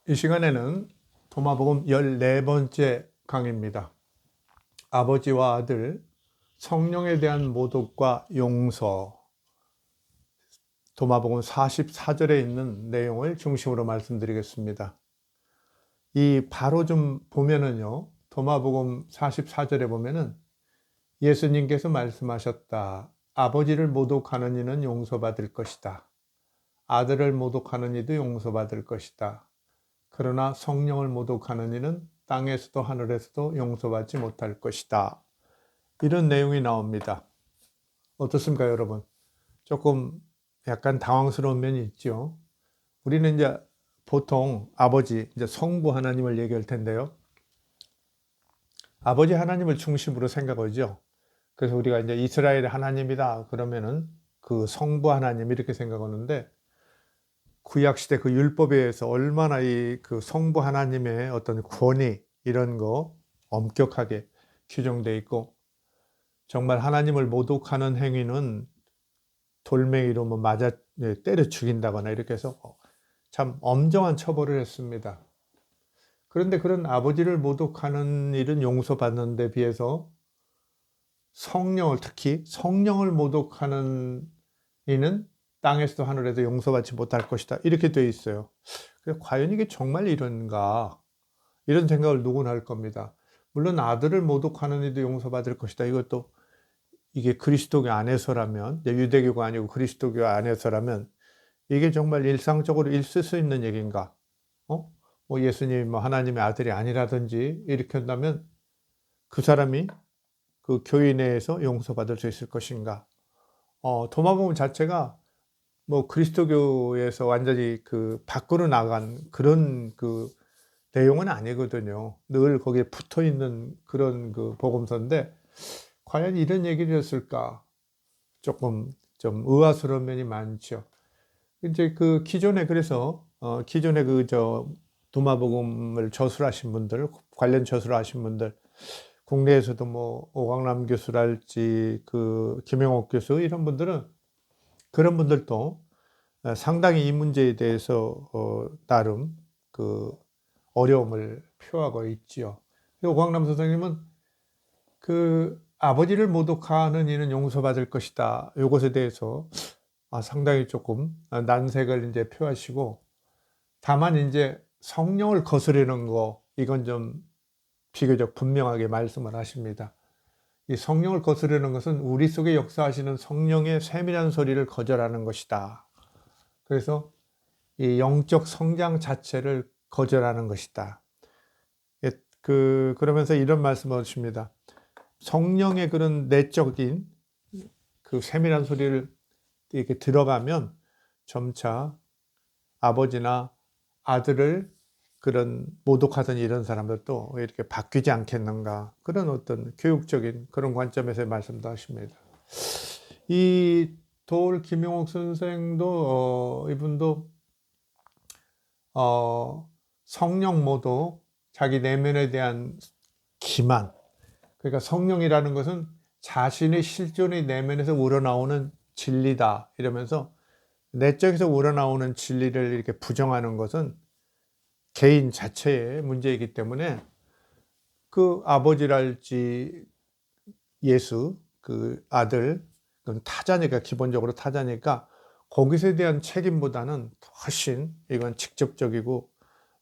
이 시간에는 도마복음 14번째 강의입니다. 아버지와 아들, 성령에 대한 모독과 용서, 도마복음 44절에 있는 내용을 중심으로 말씀드리겠습니다. 이 바로 좀 보면은요, 도마복음 44절에 보면은 예수님께서 말씀하셨다. 아버지를 모독하는 이는 용서받을 것이다. 아들을 모독하는 이도 용서받을 것이다. 그러나 성령을 모독하는 이는 땅에서도 하늘에서도 용서받지 못할 것이다. 이런 내용이 나옵니다. 어떻습니까, 여러분? 조금 약간 당황스러운 면이 있죠. 우리는 이제 보통 아버지, 이제 성부 하나님을 얘기할 텐데요. 아버지 하나님을 중심으로 생각하죠. 그래서 우리가 이제 이스라엘의 하나님이다 그러면은 그 성부 하나님 이렇게 생각하는데, 구약시대 그 율법에 의해서 얼마나 이 그 성부 하나님의 어떤 권위 이런 거 엄격하게 규정되어 있고, 정말 하나님을 모독하는 행위는 돌멩이로 뭐 맞아 때려 죽인다거나 이렇게 해서 참 엄정한 처벌을 했습니다. 그런데 그런 아버지를 모독하는 일은 용서받는 데 비해서 성령을, 특히 성령을 모독하는 이는 땅에서도 하늘에도 용서받지 못할 것이다. 이렇게 되어 있어요. 그래서 과연 이게 정말 이런가? 이런 생각을 누구나 할 겁니다. 물론 아들을 모독하는 이도 용서받을 것이다. 이것도 이게 그리스도교 안에서라면, 유대교가 아니고 그리스도교 안에서라면 이게 정말 일상적으로 있을 수 있는 얘기인가? 뭐 예수님이 뭐 하나님의 아들이 아니라든지 이렇게 한다면 그 사람이 그 교회 내에서 용서받을 수 있을 것인가? 도마복음 자체가 뭐 그리스도교에서 완전히 그 밖으로 나간 그런 그 내용은 아니거든요. 늘 거기에 붙어 있는 그런 그 복음서인데, 과연 이런 얘기를 했을까? 조금 좀 의아스러운 면이 많죠. 이제 그 기존에, 그래서 기존에 도마복음을 저술하신 분들, 관련 저술하신 분들, 국내에서도 뭐 오광남 교수랄지 그 김영옥 교수 이런 분들은, 그런 분들도 상당히 이 문제에 대해서 나름 그 어려움을 표하고 있지요. 오광남 선생님은 그 아버지를 모독하는 이는 용서받을 것이다. 이것에 대해서 상당히 조금 난색을 이제 표하시고, 다만 이제 성령을 거스르는 거, 이건 좀 비교적 분명하게 말씀을 하십니다. 이 성령을 거스르는 것은 우리 속에 역사하시는 성령의 세밀한 소리를 거절하는 것이다. 그래서 이 영적 성장 자체를 거절하는 것이다. 그러면서 이런 말씀을 하십니다. 성령의 그런 내적인 그 세밀한 소리를 이렇게 들어가면 점차 아버지나 아들을 그런 모독하던 이런 사람들도 이렇게 바뀌지 않겠는가, 그런 어떤 교육적인 그런 관점에서의 말씀도 하십니다. 이 도올 김용옥 선생도 이분도 성령 모독, 자기 내면에 대한 기만, 그러니까 성령이라는 것은 자신의 실존의 내면에서 우러나오는 진리다 이러면서, 내적에서 우러나오는 진리를 이렇게 부정하는 것은 개인 자체의 문제이기 때문에, 그 아버지랄지 예수, 그 아들, 그건 타자니까, 기본적으로 타자니까 거기에 대한 책임보다는 훨씬 이건 직접적이고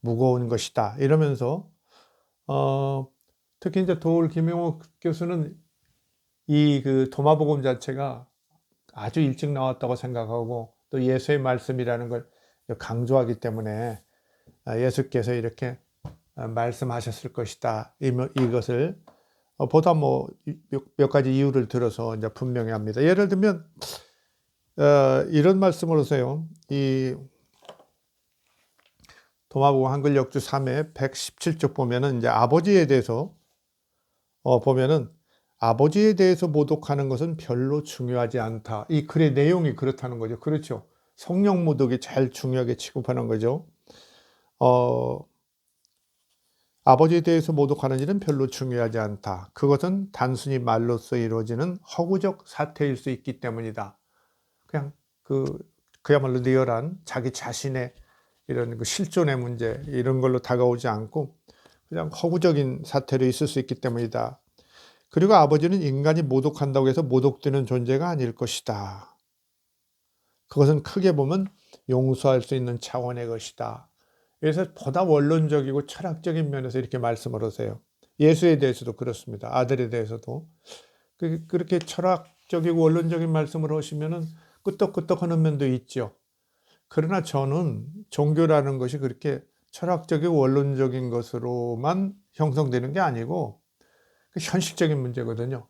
무거운 것이다 이러면서, 특히 이제 도올 김용옥 교수는 이 그 도마복음 자체가 아주 일찍 나왔다고 생각하고, 또 예수의 말씀이라는 걸 강조하기 때문에 예수께서 이렇게 말씀하셨을 것이다, 이것을 보다 뭐 몇 가지 이유를 들어서 이제 분명히 합니다. 예를 들면 이런 말씀을 하세요. 이 도마복음 한글 역주 3회 117쪽 보면은 이제 아버지에 대해서 보면은, 아버지에 대해서 모독하는 것은 별로 중요하지 않다. 이 글의 내용이 그렇다는 거죠. 그렇죠. 성령 모독이 제일 중요하게 취급하는 거죠. 아버지에 대해서 모독하는 일은 별로 중요하지 않다. 그것은 단순히 말로써 이루어지는 허구적 사태일 수 있기 때문이다. 그냥 그야말로 리얼한 자기 자신의 이런 그 실존의 문제 이런 걸로 다가오지 않고 그냥 허구적인 사태로 있을 수 있기 때문이다. 그리고 아버지는 인간이 모독한다고 해서 모독되는 존재가 아닐 것이다. 그것은 크게 보면 용서할 수 있는 차원의 것이다. 그래서 보다 원론적이고 철학적인 면에서 이렇게 말씀을 하세요. 예수에 대해서도 그렇습니다. 아들에 대해서도. 그렇게 철학적이고 원론적인 말씀을 하시면은 끄떡끄떡하는 면도 있죠. 그러나 저는 종교라는 것이 그렇게 철학적이고 원론적인 것으로만 형성되는 게 아니고 현실적인 문제거든요.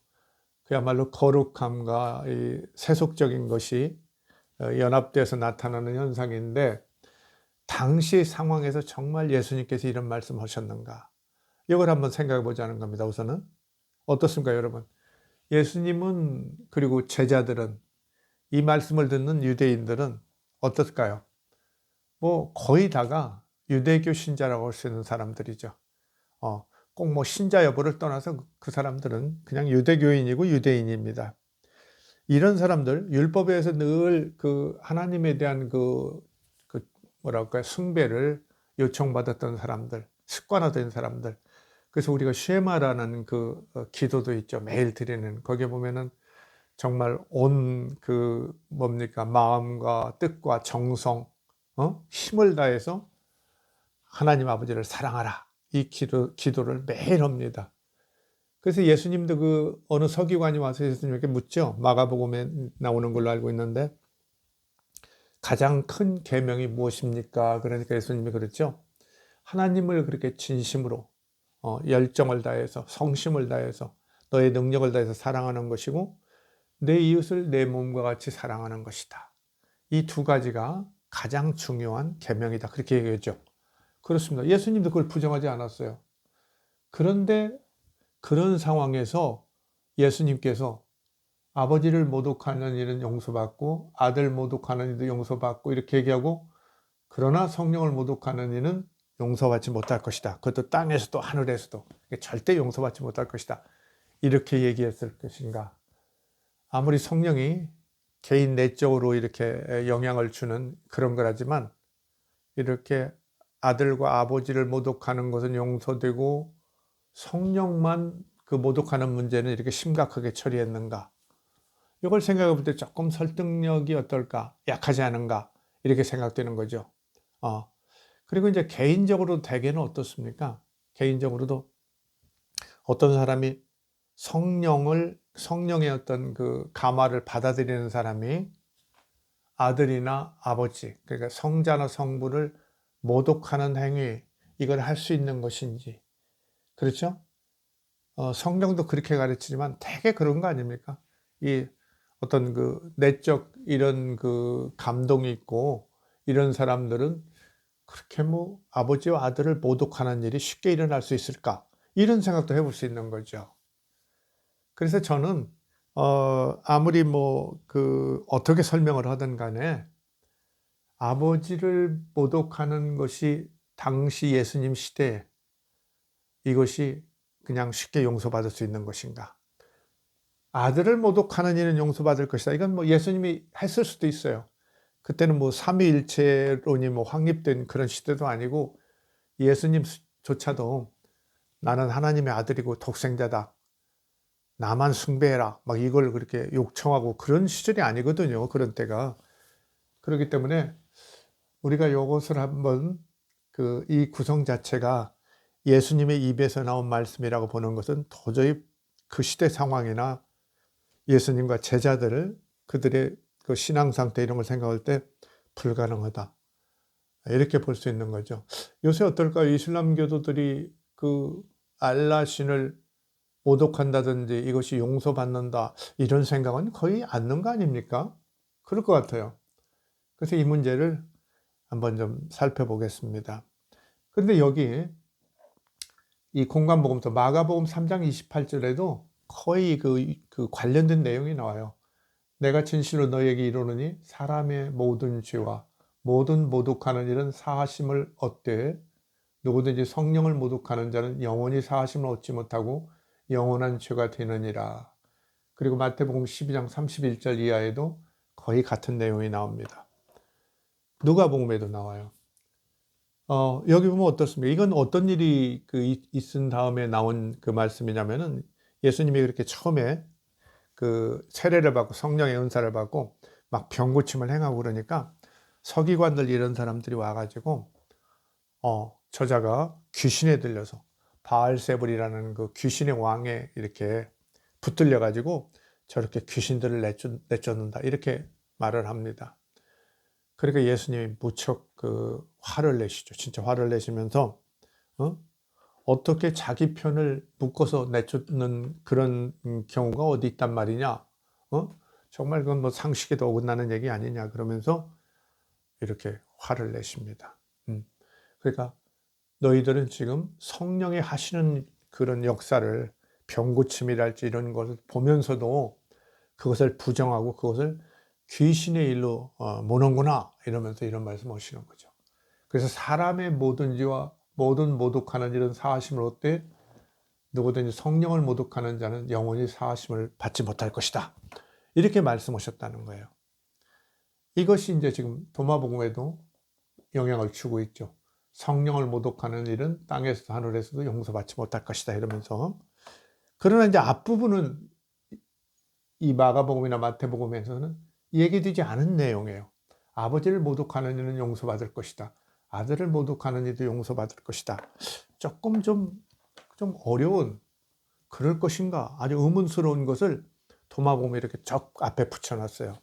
그야말로 거룩함과 이 세속적인 것이 연합돼서 나타나는 현상인데 당시 상황에서 정말 예수님께서 이런 말씀하셨는가? 이걸 한번 생각해 보자는 겁니다. 우선은 어떻습니까, 여러분? 예수님은 그리고 제자들은 이 말씀을 듣는 유대인들은 어떨까요? 뭐 거의 다가 유대교 신자라고 할 수 있는 사람들이죠. 꼭 뭐 신자 여부를 떠나서 그 사람들은 그냥 유대교인이고 유대인입니다. 이런 사람들 율법에서 늘 그 하나님에 대한 그 뭐랄까요 숭배를 요청받았던 사람들, 습관화된 사람들. 그래서 우리가 쉐마라는 기도도 있죠. 매일 드리는 거기에 보면은 정말 온 뭡니까 마음과 뜻과 정성, 힘을 다해서 하나님 아버지를 사랑하라. 이 기도를 매일 합니다. 그래서 예수님도 어느 서기관이 와서 예수님에게 묻죠. 마가복음에 나오는 걸로 알고 있는데 가장 큰 계명이 무엇입니까? 그러니까 예수님이 그랬죠. 하나님을 그렇게 진심으로 열정을 다해서 성심을 다해서 너의 능력을 다해서 사랑하는 것이고 내 이웃을 내 몸과 같이 사랑하는 것이다. 이 두 가지가 가장 중요한 계명이다. 그렇게 얘기했죠. 그렇습니다. 예수님도 그걸 부정하지 않았어요. 그런데 그런 상황에서 예수님께서 아버지를 모독하는 일은 용서받고 아들 모독하는 일도 용서받고 이렇게 얘기하고 그러나 성령을 모독하는 일은 용서받지 못할 것이다. 그것도 땅에서도 하늘에서도 절대 용서받지 못할 것이다. 이렇게 얘기했을 것인가. 아무리 성령이 개인 내적으로 이렇게 영향을 주는 그런 거라지만 이렇게 아들과 아버지를 모독하는 것은 용서되고 성령만 그 모독하는 문제는 이렇게 심각하게 처리했는가. 이걸 생각해 볼 때 조금 설득력이 어떨까? 약하지 않은가? 이렇게 생각되는 거죠. 그리고 이제 개인적으로 대개는 어떻습니까? 개인적으로도 어떤 사람이 성령의 어떤 감화를 받아들이는 사람이 아들이나 아버지, 그러니까 성자나 성부를 모독하는 행위, 이걸 할 수 있는 것인지. 그렇죠? 성경도 그렇게 가르치지만 되게 그런 거 아닙니까? 이 어떤 내적 이런 감동이 있고 이런 사람들은 그렇게 뭐 아버지와 아들을 모독하는 일이 쉽게 일어날 수 있을까? 이런 생각도 해볼 수 있는 거죠. 그래서 저는 아무리 어떻게 설명을 하든 간에 아버지를 모독하는 것이 당시 예수님 시대에 이것이 그냥 쉽게 용서받을 수 있는 것인가? 아들을 모독하는 이는 용서받을 것이다. 이건 뭐 예수님이 했을 수도 있어요. 그때는 뭐 삼위일체론이 확립된 그런 시대도 아니고 예수님조차도 나는 하나님의 아들이고 독생자다. 나만 숭배해라. 막 이걸 그렇게 요청하고 그런 시절이 아니거든요. 그런 때가. 그렇기 때문에 우리가 이것을 한번 이 구성 자체가 예수님의 입에서 나온 말씀이라고 보는 것은 도저히 그 시대 상황이나 예수님과 제자들을 그들의 신앙 상태 이런 걸 생각할 때 불가능하다. 이렇게 볼 수 있는 거죠. 요새 어떨까요? 이슬람 교도들이 알라 신을 모독한다든지 이것이 용서받는다 이런 생각은 거의 않는 거 아닙니까? 그럴 것 같아요. 그래서 이 문제를 한번 좀 살펴보겠습니다. 그런데 여기 이 공관복음서 마가복음 3장 28절에도 거의 관련된 내용이 나와요. 내가 진실로 너에게 이르노니 사람의 모든 죄와 모든 모독하는 일은 사하심을 얻되 누구든지 성령을 모독하는 자는 영원히 사하심을 얻지 못하고 영원한 죄가 되느니라. 그리고 마태복음 12장 31절 이하에도 거의 같은 내용이 나옵니다. 누가복음에도 나와요. 여기 보면 어떻습니까? 이건 어떤 일이 있은 다음에 나온 그 말씀이냐면은 예수님이 그렇게 처음에 그 세례를 받고 성령의 은사를 받고 막 병고침을 행하고 그러니까 서기관들 이런 사람들이 와가지고 저자가 귀신에 들려서 바알세불이라는 그 귀신의 왕에 이렇게 붙들려 가지고 저렇게 귀신들을 내쫓는다 이렇게 말을 합니다. 그러니까 예수님이 무척 그 화를 내시죠. 진짜 화를 내시면서 어떻게 자기 편을 묶어서 내쫓는 그런 경우가 어디 있단 말이냐? 정말 그건 뭐 상식에도 어긋나는 얘기 아니냐? 그러면서 이렇게 화를 내십니다. 그러니까 너희들은 지금 성령이 하시는 그런 역사를 병고침이랄지 이런 것을 보면서도 그것을 부정하고 그것을 귀신의 일로 모는구나 이러면서 이런 말씀 하시는 거죠. 그래서 사람의 뭐든지와 모든 모독하는 일은 사하심을 얻되 누구든지 성령을 모독하는 자는 영원히 사하심을 받지 못할 것이다. 이렇게 말씀하셨다는 거예요. 이것이 이제 지금 도마복음에도 영향을 주고 있죠. 성령을 모독하는 일은 땅에서도 하늘에서도 용서받지 못할 것이다 이러면서. 그러나 이제 앞부분은 이 마가복음이나 마태복음에서는 얘기되지 않은 내용이에요. 아버지를 모독하는 이는 용서받을 것이다. 아들을 모독하는 이도 용서받을 것이다. 조금 좀 어려운 그럴 것인가 아주 의문스러운 것을 도마복음에 이렇게 적 앞에 붙여놨어요.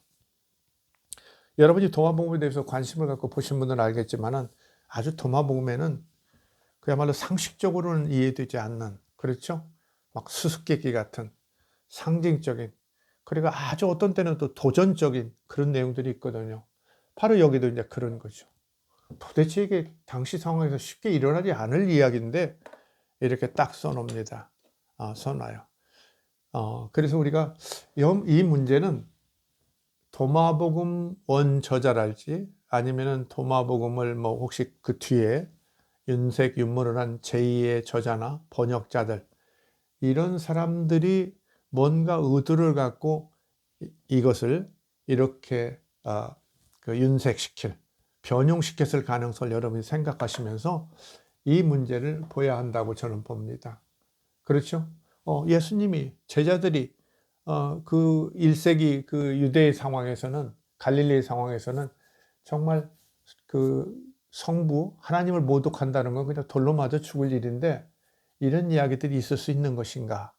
여러분이 도마복음에 대해서 관심을 갖고 보신 분들은 알겠지만은 아주 도마복음에는 그야말로 상식적으로는 이해되지 않는, 그렇죠? 막 수수께끼 같은 상징적인, 그리고 아주 어떤 때는 또 도전적인 그런 내용들이 있거든요. 바로 여기도 이제 그런 거죠. 도대체 이게 당시 상황에서 쉽게 일어나지 않을 이야기인데 이렇게 딱 써놓습니다. 써놔요. 그래서 우리가 이 문제는 도마복음 원저자랄지 아니면은 도마복음을 뭐 혹시 그 뒤에 윤색 윤모를 한 제2의 저자나 번역자들 이런 사람들이 뭔가 의도를 갖고 이것을 이렇게 그 윤색시킬 변용시켰을 가능성을 여러분이 생각하시면서 이 문제를 보아야 한다고 저는 봅니다. 그렇죠? 예수님이 제자들이 그 1세기 그 유대의 상황에서는 갈릴리의 상황에서는 정말 그 성부 하나님을 모독한다는 건 그냥 돌로 맞아 죽을 일인데 이런 이야기들이 있을 수 있는 것인가?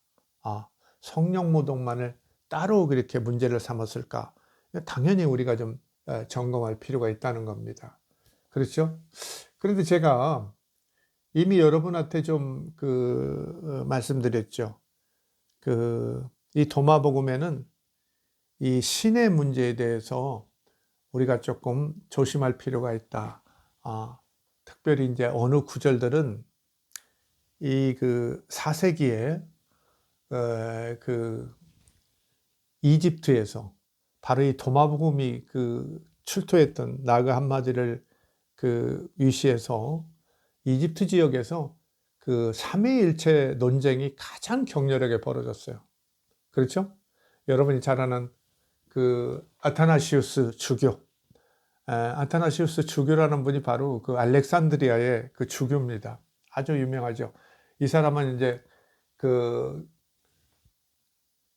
성령 모독만을 따로 그렇게 문제를 삼았을까? 당연히 우리가 좀 점검할 필요가 있다는 겁니다. 그렇죠? 그런데 제가 이미 여러분한테 좀 말씀드렸죠. 이 도마복음에는 이 신의 문제에 대해서 우리가 조금 조심할 필요가 있다. 특별히 이제 어느 구절들은 이 4세기에 이집트에서 바로 이 도마복음이 출토했던 나그 한 마디를 위시해서 이집트 지역에서 삼위일체 논쟁이 가장 격렬하게 벌어졌어요. 그렇죠? 여러분이 잘 아는 아타나시우스 주교. 아타나시우스 주교라는 분이 바로 알렉산드리아의 주교입니다. 아주 유명하죠. 이 사람은 이제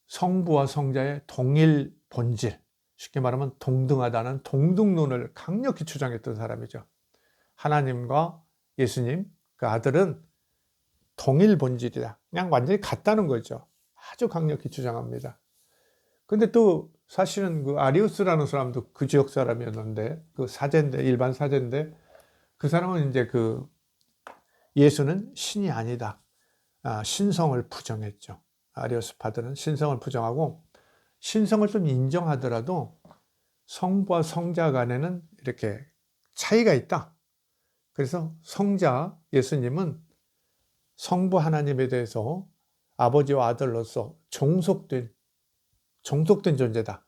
성부와 성자의 동일 본질, 쉽게 말하면 동등하다는 동등론을 강력히 주장했던 사람이죠. 하나님과 예수님, 그 아들은 동일 본질이다. 그냥 완전히 같다는 거죠. 아주 강력히 주장합니다. 근데 또 사실은 아리우스라는 사람도 그 지역 사람이었는데, 사제인데, 일반 사제인데, 그 사람은 이제 예수는 신이 아니다. 신성을 부정했죠. 아리우스파들은 신성을 부정하고, 신성을 좀 인정하더라도 성부와 성자 간에는 이렇게 차이가 있다. 그래서 성자 예수님은 성부 하나님에 대해서 아버지와 아들로서 종속된 존재다.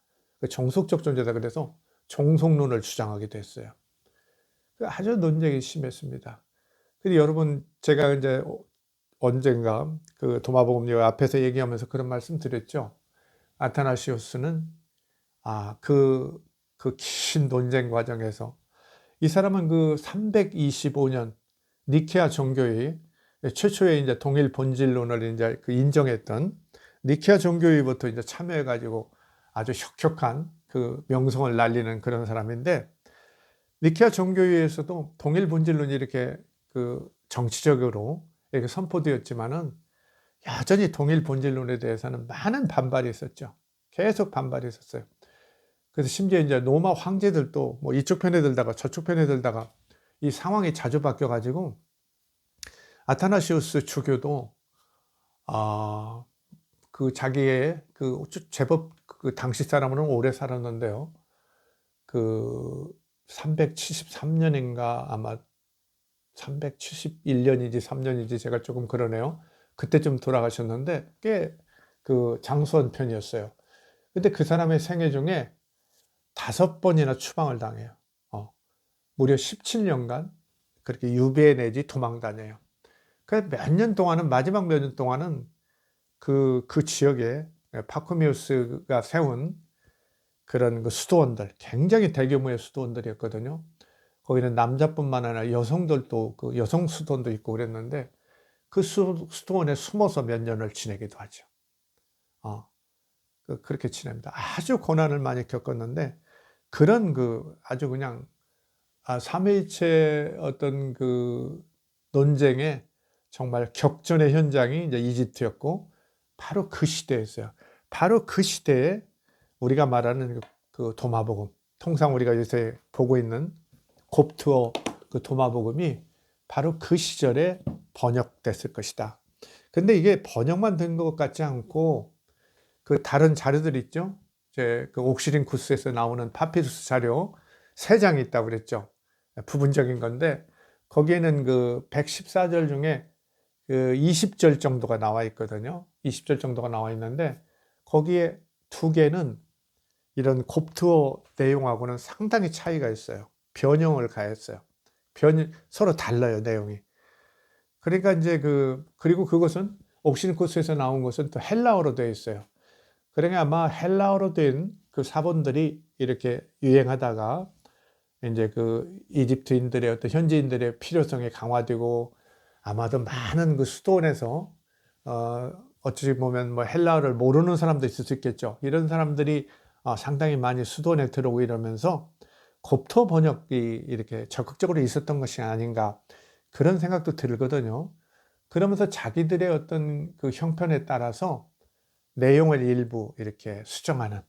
종속적 존재다. 그래서 종속론을 주장하게 됐어요. 아주 논쟁이 심했습니다. 근데 여러분, 제가 이제 언젠가 도마복음 앞에서 얘기하면서 그런 말씀 드렸죠. 아타나시우스는 긴 논쟁 과정에서 이 사람은 그 325년 니케아 종교회의 최초의 이제 동일 본질론을 이제 그 인정했던 니케아 종교회의부터 이제 참여해가지고 아주 혁혁한 그 명성을 날리는 그런 사람인데, 니케아 종교회의에서도 동일 본질론이 이렇게 그 정치적으로 이렇게 선포되었지만은 여전히 동일 본질론에 대해서는 많은 반발이 있었죠. 계속 반발이 있었어요. 그래서 심지어 이제 로마 황제들도 뭐 이쪽 편에 들다가 저쪽 편에 들다가 이 상황이 자주 바뀌어가지고 아타나시우스 주교도 그 자기의 그 제법 그 당시 사람으로는 오래 살았는데요. 그 373년인가 아마 371년인지 3년인지 제가 조금 그러네요. 그때쯤 돌아가셨는데 꽤 그 장수한 편이었어요. 근데 그 사람의 생애 중에 5번이나 추방을 당해요. 무려 17년간 그렇게 유배 내지 도망 다녀요. 그 몇 년 동안은, 마지막 몇 년 동안은 그 지역에 파쿠미우스가 세운 그런 그 수도원들, 굉장히 대규모의 수도원들이었거든요. 거기는 남자뿐만 아니라 여성들도, 그 여성 수도원도 있고 그랬는데 그 수도원에 숨어서 몇 년을 지내기도 하죠. 그렇게 지냅니다. 아주 고난을 많이 겪었는데 그런 그 아주 그냥 삼위일체 어떤 그 논쟁의 정말 격전의 현장이 이제 이집트였고, 바로 그 시대였어요. 바로 그 시대에 우리가 말하는 그 도마복음, 통상 우리가 요새 보고 있는 곱트어 그 도마복음이 바로 그 시절에 번역됐을 것이다. 근데 이게 번역만 된 것 같지 않고 그 다른 자료들 있죠? 그 옥시린쿠스에서 나오는 파피루스 자료 3장이 있다고 그랬죠. 부분적인 건데 거기에는 그 114절 중에 그 20절 정도가 나와 있거든요. 20절 정도가 나와 있는데 거기에 2개는 이런 곱트어 내용하고는 상당히 차이가 있어요. 변형을 가했어요. 서로 달라요, 내용이. 그러니까 이제 그리고 그것은 옥시린쿠스에서 나온 것은 또 헬라어로 되어 있어요. 그러니까 아마 헬라어로 된 그 사본들이 이렇게 유행하다가 이제 그 이집트인들의 어떤 현지인들의 필요성이 강화되고 아마도 많은 그 수도원에서 어찌 보면 뭐 헬라어를 모르는 사람도 있을 수 있겠죠. 이런 사람들이 상당히 많이 수도원에 들어오고 이러면서 곱토 번역이 이렇게 적극적으로 있었던 것이 아닌가, 그런 생각도 들거든요. 그러면서 자기들의 어떤 그 형편에 따라서 내용을 일부 이렇게 수정하는,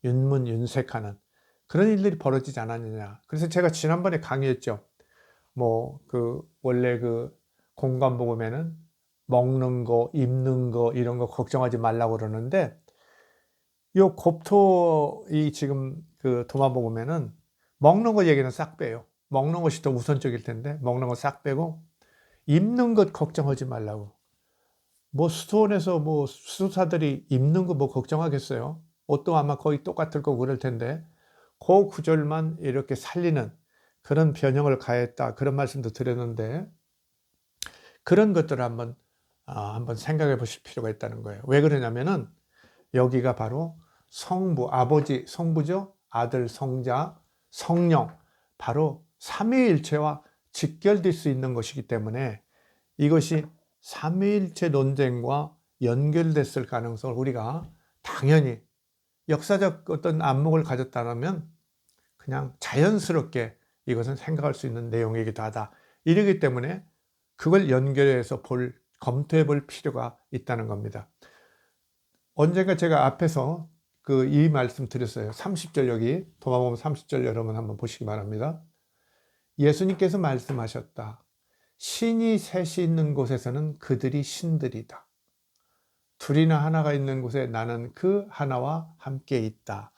윤문윤색하는 그런 일들이 벌어지지 않았느냐. 그래서 제가 지난번에 강의했죠. 뭐 원래 그 공관복음에는 먹는 거, 입는 거 이런 거 걱정하지 말라고 그러는데, 요 곱토 지금 그 도마복음에는 먹는 거 얘기는 싹 빼요. 먹는 것이 더 우선적일 텐데 먹는 거 싹 빼고 입는 것 걱정하지 말라고. 뭐 수도원에서 뭐 수도사들이 입는 거 뭐 걱정하겠어요? 옷도 아마 거의 똑같을 거고 그럴 텐데 그 구절만 이렇게 살리는 그런 변형을 가했다, 그런 말씀도 드렸는데, 그런 것들을 한번 생각해 보실 필요가 있다는 거예요. 왜 그러냐면은 여기가 바로 성부, 아버지, 성부죠. 아들, 성자, 성령, 바로 삼위일체와 직결될 수 있는 것이기 때문에 이것이 삼위일체 논쟁과 연결됐을 가능성을 우리가 당연히 역사적 어떤 안목을 가졌다면 그냥 자연스럽게 이것은 생각할 수 있는 내용이기도 하다. 이러기 때문에 그걸 연결해서 검토해 볼 필요가 있다는 겁니다. 언젠가 제가 앞에서 이 말씀 드렸어요. 30절, 여기 도마복음 30절 여러분 한번 보시기 바랍니다. 예수님께서 말씀하셨다. 신이 셋이 있는 곳에서는 그들이 신들이다. 둘이나 하나가 있는 곳에 나는 그 하나와 함께 있다.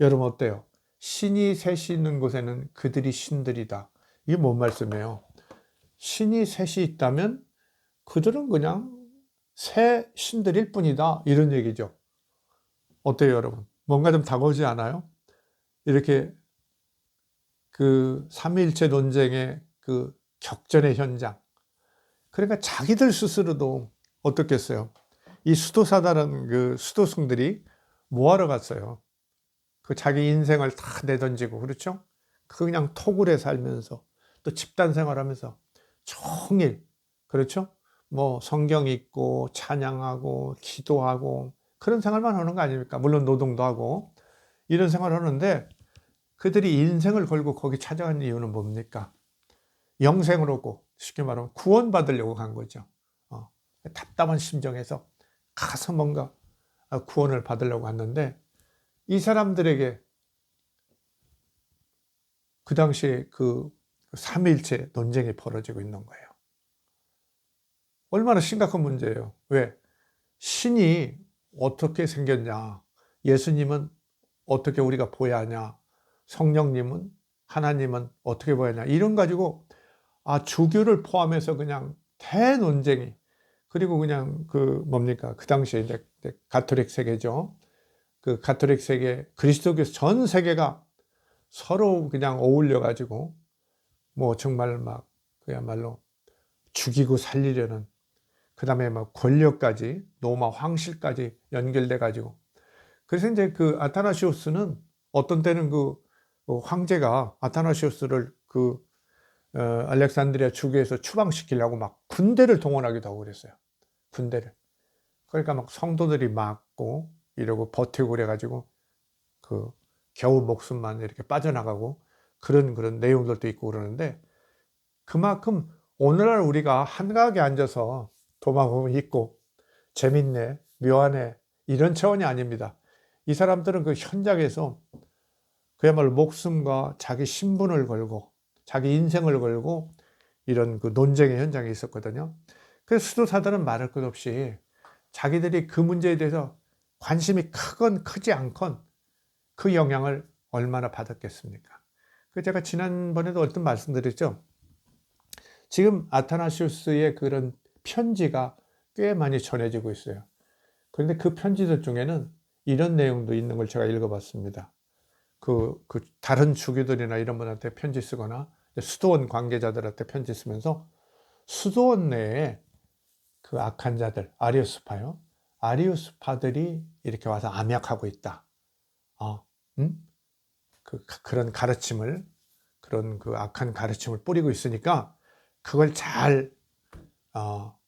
여러분 어때요? 신이 셋이 있는 곳에는 그들이 신들이다. 이게 뭔 말씀이에요? 신이 셋이 있다면 그들은 그냥 새 신들일 뿐이다, 이런 얘기죠. 어때요, 여러분? 뭔가 좀 다가오지 않아요? 이렇게 그 삼위일체 논쟁의 그 격전의 현장. 그러니까 자기들 스스로도 어떻겠어요? 이 수도사다라는 그 수도승들이 뭐하러 갔어요? 그 자기 인생을 다 내던지고, 그렇죠? 그냥 토굴에 살면서 또 집단 생활하면서 종일, 그렇죠? 뭐 성경 읽고 찬양하고 기도하고 그런 생활만 하는 거 아닙니까? 물론 노동도 하고 이런 생활을 하는데 그들이 인생을 걸고 거기 찾아간 이유는 뭡니까? 영생을 얻고 쉽게 말하면 구원받으려고 간 거죠. 답답한 심정에서 가서 뭔가 구원을 받으려고 왔는데 이 사람들에게 그 당시에 그 삼위일체 논쟁이 벌어지고 있는 거예요. 얼마나 심각한 문제예요. 왜? 신이 어떻게 생겼냐? 예수님은 어떻게 우리가 보여야 하냐? 성령님은, 하나님은 어떻게 보여야 하냐? 이런 가지고 주교를 포함해서 그냥 대논쟁이, 그리고 그냥 그 뭡니까? 그 당시에 이제 가톨릭 세계죠. 그 가톨릭 세계, 그리스도교 전 세계가 서로 그냥 어울려 가지고 뭐 정말 막 그야말로 죽이고 살리려는, 그 다음에 막 권력까지, 로마 황실까지 연결돼 가지고, 그래서 이제 그 아타나시오스는 어떤 때는 그 황제가 아타나시오스를 알렉산드리아 주교에서 추방시키려고 막 군대를 동원하기도 하고 그랬어요. 군대를. 그러니까 막 성도들이 막고 이러고 버티고 그래가지고 겨우 목숨만 이렇게 빠져나가고 그런 내용들도 있고 그러는데, 그만큼 오늘날 우리가 한가하게 앉아서 도마뱀을 읽고 재밌네, 묘하네 이런 차원이 아닙니다. 이 사람들은 그 현장에서 그야말로 목숨과 자기 신분을 걸고 자기 인생을 걸고 이런 그 논쟁의 현장에 있었거든요. 그래서 수도사들은 말할 것 없이 자기들이 그 문제에 대해서 관심이 크건 크지 않건 그 영향을 얼마나 받았겠습니까? 제가 지난번에도 어떤 말씀드렸죠. 지금 아타나시우스의 그런 편지가 꽤 많이 전해지고 있어요. 그런데 그 편지들 중에는 이런 내용도 있는 걸 제가 읽어봤습니다. 다른 주교들이나 이런 분한테 편지 쓰거나 수도원 관계자들한테 편지 쓰면서 수도원 내에 그 악한 자들, 아리우스파요. 아리우스파들이 이렇게 와서 암약하고 있다. 그런 가르침을, 그런 그 악한 가르침을 뿌리고 있으니까 그걸 잘,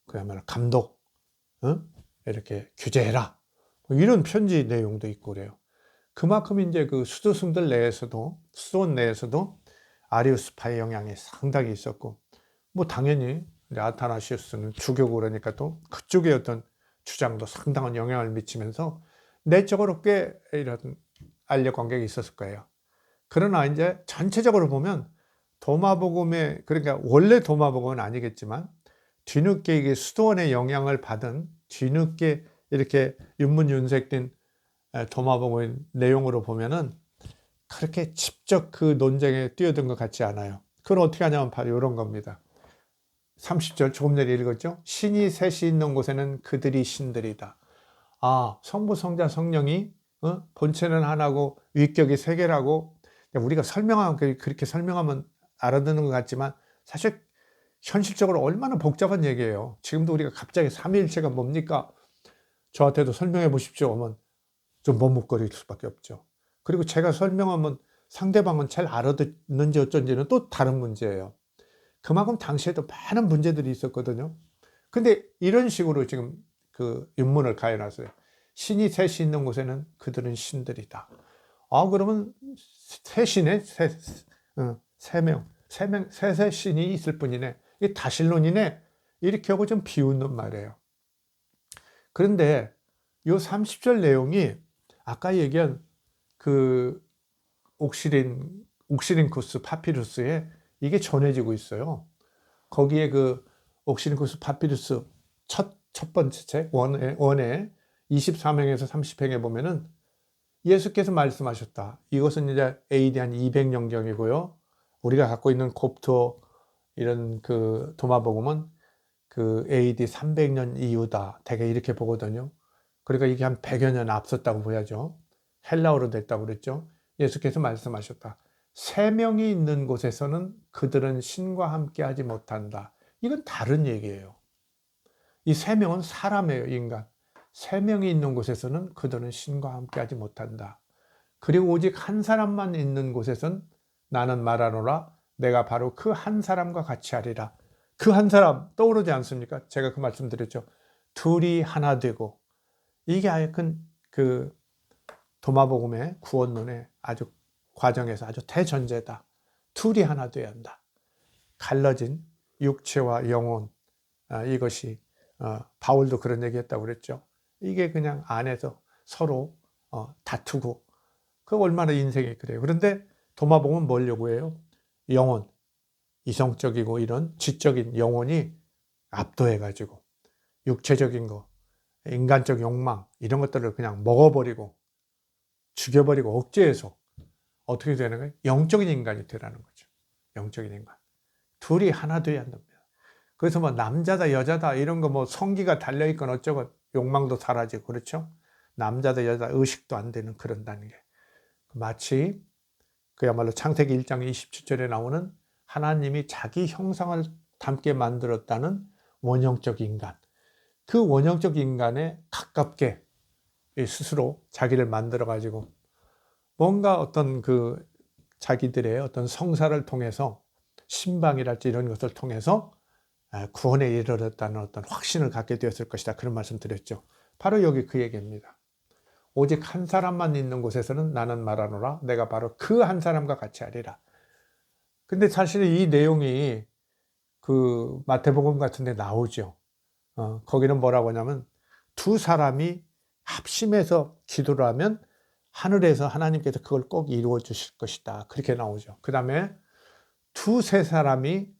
그야말로 감독, 이렇게 규제해라. 뭐 이런 편지 내용도 있고 그래요. 그만큼 이제 그 수도승들 내에서도, 수도원 내에서도 아리우스파의 영향이 상당히 있었고, 뭐 당연히 아타나시우스는 주교고 그러니까 또 그쪽의 어떤 주장도 상당한 영향을 미치면서 내적으로 꽤 이런 알력 관계가 있었을 거예요. 그러나 이제 전체적으로 보면 도마복음의, 그러니까 원래 도마복음은 아니겠지만 뒤늦게 이게 수도원의 영향을 받은, 뒤늦게 이렇게 윤문윤색된 도마복음의 내용으로 보면은 그렇게 직접 그 논쟁에 뛰어든 것 같지 않아요. 그걸 어떻게 하냐면 바로 이런 겁니다. 30절 조금 전에 읽었죠? 신이 셋이 있는 곳에는 그들이 신들이다. 성부, 성자, 성령이 본체는 하나고 위격이 세 개라고 우리가 그렇게 설명하면 알아듣는 것 같지만 사실 현실적으로 얼마나 복잡한 얘기예요. 지금도 우리가 갑자기 삼위일체가 뭡니까? 저한테도 설명해 보십시오 하면 좀 머뭇거릴 수밖에 없죠. 그리고 제가 설명하면 상대방은 잘 알아듣는지 어쩐지는 또 다른 문제예요. 그만큼 당시에도 많은 문제들이 있었거든요. 근데 이런 식으로 지금 그 윤문을 가해놨어요. 신이 셋이 있는 곳에는 그들은 신들이다. 그러면 셋이네? 셋의 신이 있을 뿐이네. 이게 다신론이네. 이렇게 하고 좀 비웃는 말이에요. 그런데 이 30절 내용이 아까 얘기한 그 옥시린쿠스 파피루스에 이게 전해지고 있어요. 거기에 그 옥시린쿠스 파피루스 첫 번째 책, 원에 24행에서 30행에 보면은 예수께서 말씀하셨다. 이것은 이제 AD 한 200년경이고요. 우리가 갖고 있는 곱토 이런 그 도마복음은 그 AD 300년 이후다. 대개 이렇게 보거든요. 그러니까 이게 한 100여 년 앞섰다고 보야죠. 헬라어로 됐다고 그랬죠. 예수께서 말씀하셨다. 세 명이 있는 곳에서는 그들은 신과 함께 하지 못한다. 이건 다른 얘기예요. 이 세 명은 사람이에요, 인간. 세 명이 있는 곳에서는 그들은 신과 함께 하지 못한다. 그리고 오직 한 사람만 있는 곳에선 나는 말하노라 내가 바로 그 한 사람과 같이 하리라. 그 한 사람 떠오르지 않습니까? 제가 그 말씀 드렸죠. 둘이 하나 되고, 이게 아예 그 도마복음의 구원론의 아주 과정에서 아주 대전제다. 둘이 하나 되어야 한다. 갈라진 육체와 영혼, 이것이 바울도 그런 얘기했다고 그랬죠. 이게 그냥 안에서 서로 다투고, 그 얼마나 인생이 그래요. 그런데 도마복음은 뭘 요구해요? 영혼, 이성적이고 이런 지적인 영혼이 압도해가지고 육체적인 거, 인간적 욕망 이런 것들을 그냥 먹어버리고 죽여버리고 억제해서 어떻게 되는 거예요? 영적인 인간이 되라는 거죠. 영적인 인간. 둘이 하나 돼야 한답니다. 그래서 뭐 남자다 여자다 이런 거 뭐 성기가 달려있건 어쩌건 욕망도 사라지고 그렇죠? 남자다 여자다 의식도 안 되는 그런 단계. 마치 그야말로 창세기 1장 27절에 나오는 하나님이 자기 형상을 닮게 만들었다는 원형적 인간. 그 원형적 인간에 가깝게 스스로 자기를 만들어 가지고 뭔가 어떤 그 자기들의 어떤 성사를 통해서 신방이랄지 이런 것을 통해서 구원에 이르렀다는 어떤 확신을 갖게 되었을 것이다. 그런 말씀 드렸죠. 바로 여기 그 얘기입니다. 오직 한 사람만 있는 곳에서는 나는 말하노라 내가 바로 그 한 사람과 같이 하리라. 근데 사실 이 내용이 그 마태복음 같은 데 나오죠. 거기는 뭐라고 하냐면 두 사람이 합심해서 기도를 하면 하늘에서 하나님께서 그걸 꼭 이루어 주실 것이다. 그렇게 나오죠. 그 다음에 두세 사람이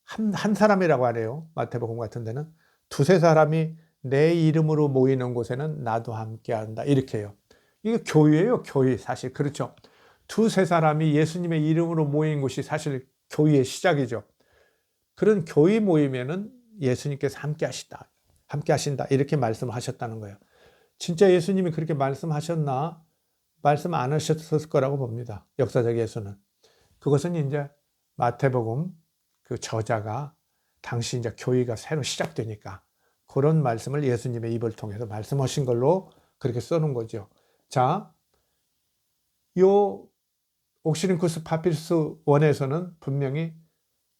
한 사람이라고 하네요. 마태복음 같은 데는 두세 사람이 내 이름으로 모이는 곳에는 나도 함께 한다. 이렇게 해요. 이게 교회예요. 교회 사실. 그렇죠. 두세 사람이 예수님의 이름으로 모인 곳이 사실 교회의 시작이죠. 그런 교회 모임에는 예수님께서 함께 하시다. 함께 하신다. 이렇게 말씀하셨다는 거예요. 진짜 예수님이 그렇게 말씀하셨나? 말씀 안 하셨을 거라고 봅니다. 역사적에서는. 그것은 이제 마태복음 그 저자가 당시 이제 교회가 새로 시작되니까 그런 말씀을 예수님의 입을 통해서 말씀하신 걸로 그렇게 써놓은 거죠. 자, 요 옥시링쿠스 파피루스 원에서는 분명히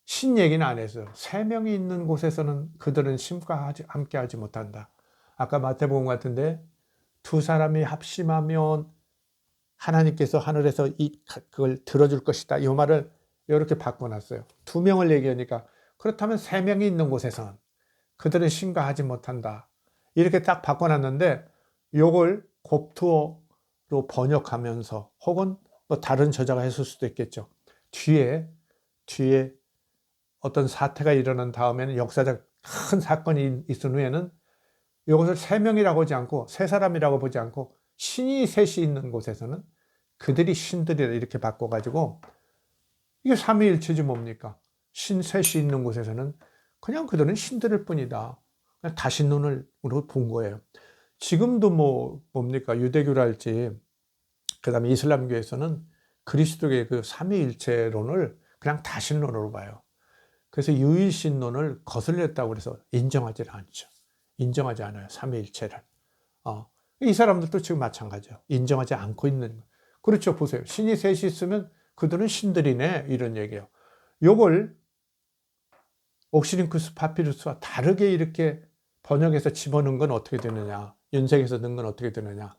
신 얘기는 안 했어요. 세 명이 있는 곳에서는 그들은 신과 함께 하지 못한다. 아까 마태복음 같은데 두 사람이 합심하면 하나님께서 하늘에서 그걸 들어줄 것이다. 이 말을 이렇게 바꿔놨어요. 두 명을 얘기하니까 그렇다면 세 명이 있는 곳에서는 그들은 신과 하지 못한다. 이렇게 딱 바꿔놨는데 요걸 곱투어로 번역하면서 혹은 뭐 다른 저자가 했을 수도 있겠죠. 뒤에 어떤 사태가 일어난 다음에는 역사적 큰 사건이 있은 후에는 이것을 세 명이라고 하지 않고 세 사람이라고 보지 않고 신이 셋이 있는 곳에서는 그들이 신들이라 이렇게 바꿔가지고 이게 삼위일체지 뭡니까? 신 셋이 있는 곳에서는 그냥 그들은 신들일 뿐이다. 그냥 다신론으로 본 거예요. 지금도 뭡니까? 유대교랄지 그다음에 이슬람교에서는 그리스도의 그 삼위일체론을 그냥 다신론으로 봐요. 그래서 유일신론을 거슬렸다고 해서 인정하지 않죠. 인정하지 않아요. 삼위일체를. 이 사람들도 지금 마찬가지예요. 인정하지 않고 있는 거예요. 그렇죠. 보세요. 신이 셋이 있으면 그들은 신들이네. 이런 얘기예요. 요걸 옥시링쿠스 파피루스와 다르게 이렇게 번역해서 집어넣은 건 어떻게 되느냐. 윤색에서 넣은 건 어떻게 되느냐.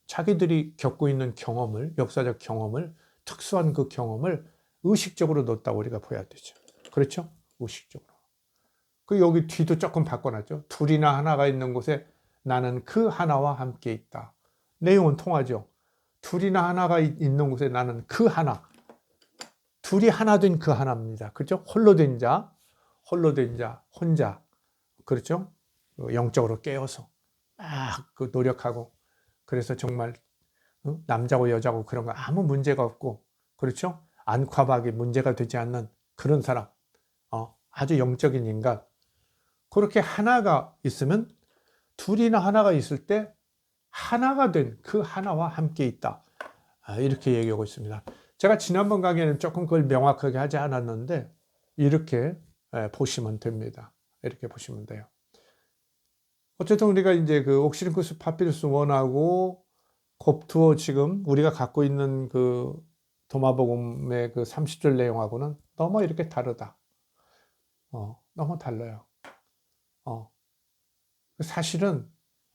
자기들이 겪고 있는 경험을, 역사적 경험을, 특수한 그 경험을 의식적으로 넣었다고 우리가 봐야 되죠. 그렇죠? 의식적으로. 그 여기 뒤도 조금 바꿔놨죠. 둘이나 하나가 있는 곳에 나는 그 하나와 함께 있다. 내용은 통하죠. 둘이나 하나가 있는 곳에 나는 그 하나. 둘이 하나 된 그 하나입니다. 그렇죠? 홀로 된 자, 혼자. 그렇죠? 영적으로 깨어서 막 그 노력하고 그래서 정말 남자고 여자고 그런 거 아무 문제가 없고 그렇죠? 안팎박이 문제가 되지 않는 그런 사람. 아주 영적인 인간. 그렇게 하나가 있으면 둘이나 하나가 있을 때 하나가 된 그 하나와 함께 있다. 이렇게 얘기하고 있습니다. 제가 지난번 강의에는 조금 그걸 명확하게 하지 않았는데 이렇게 보시면 됩니다. 이렇게 보시면 돼요. 어쨌든 우리가 이제 그 옥시링쿠스 파피루스 원하고 곱투어 지금 우리가 갖고 있는 그 도마복음의 그 30절 내용하고는 너무 이렇게 다르다. 너무 달라요. 사실은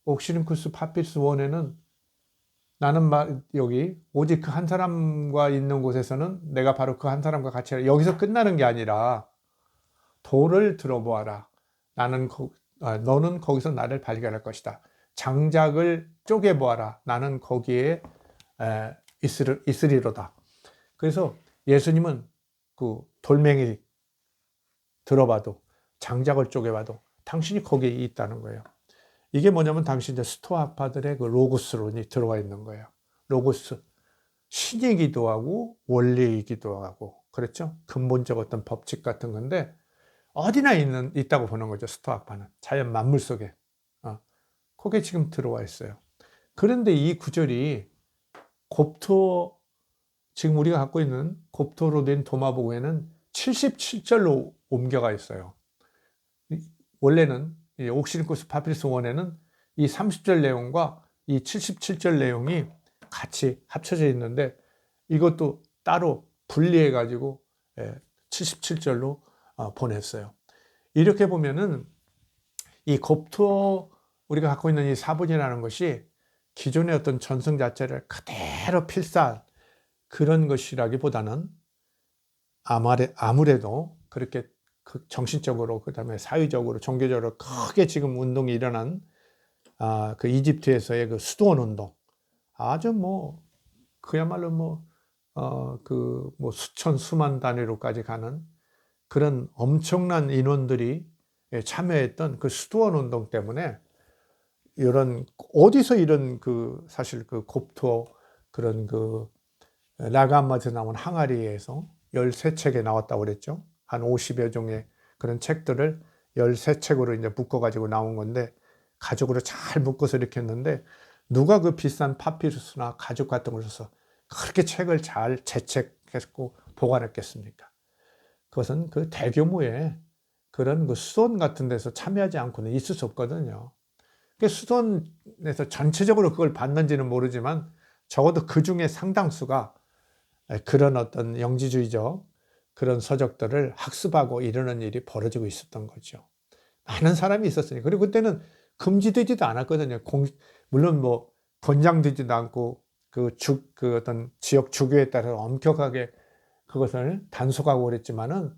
옥시림쿠스 파피루스 원에는 나는 여기 오직 그 한 사람과 있는 곳에서는 내가 바로 그 한 사람과 같이 여기서 끝나는 게 아니라 도를 들어보아라. 너는 거기서 나를 발견할 것이다. 장작을 쪼개보아라. 나는 거기에 있으리로다. 그래서 예수님은 그 돌멩이 들어봐도 장작을 쪼개봐도 당신이 거기에 있다는 거예요. 이게 뭐냐면 당시 이제 스토아파들의 그 로고스론이 들어가 있는 거예요. 로고스. 신이기도 하고 원리이기도 하고 그렇죠? 근본적 어떤 법칙 같은 건데 어디나 있다고 보는 거죠. 스토아파는 자연 만물 속에. 그게 지금 들어와 있어요. 그런데 이 구절이 곱토, 지금 우리가 갖고 있는 곱토로 된 도마복음에는 77절로 옮겨가 있어요. 원래는 옥시림쿠스 파피루스 원에는 이 30절 내용과 이 77절 내용이 같이 합쳐져 있는데 이것도 따로 분리해 가지고 77절로 보냈어요. 이렇게 보면은 이 곱토 우리가 갖고 있는 이 사본이라는 것이 기존의 어떤 전승 자체를 그대로 필사한 그런 것이라기보다는 아무래도 그렇게 정신적으로 그다음에 사회적으로 종교적으로 크게 지금 운동이 일어난 그 이집트에서의 그 수도원 운동 아주 뭐 그야말로 수천 수만 단위로까지 가는 그런 엄청난 인원들이 참여했던 그 수도원 운동 때문에 어디서 이런 사실 그 곱토 그런 라가마즈 나온 항아리에서 13책에 나왔다고 그랬죠. 한 50여 종의 그런 책들을 13책으로 이제 묶어가지고 나온 건데, 가죽으로 잘 묶어서 이렇게 했는데, 누가 그 비싼 파피루스나 가죽 같은 걸 써서 그렇게 책을 잘 재책했고 보관했겠습니까? 그것은 그 대규모의 그런 그 수도원 같은 데서 참여하지 않고는 있을 수 없거든요. 수도원에서 전체적으로 그걸 받는지는 모르지만 적어도 그 중에 상당수가 그런 어떤 영지주의적 그런 서적들을 학습하고 이러는 일이 벌어지고 있었던 거죠. 많은 사람이 있었으니. 그리고 그때는 금지되지도 않았거든요. 물론 뭐 권장되지도 않고 그 어떤 지역 주교에 따라서 엄격하게 그것을 단속하고 그랬지만은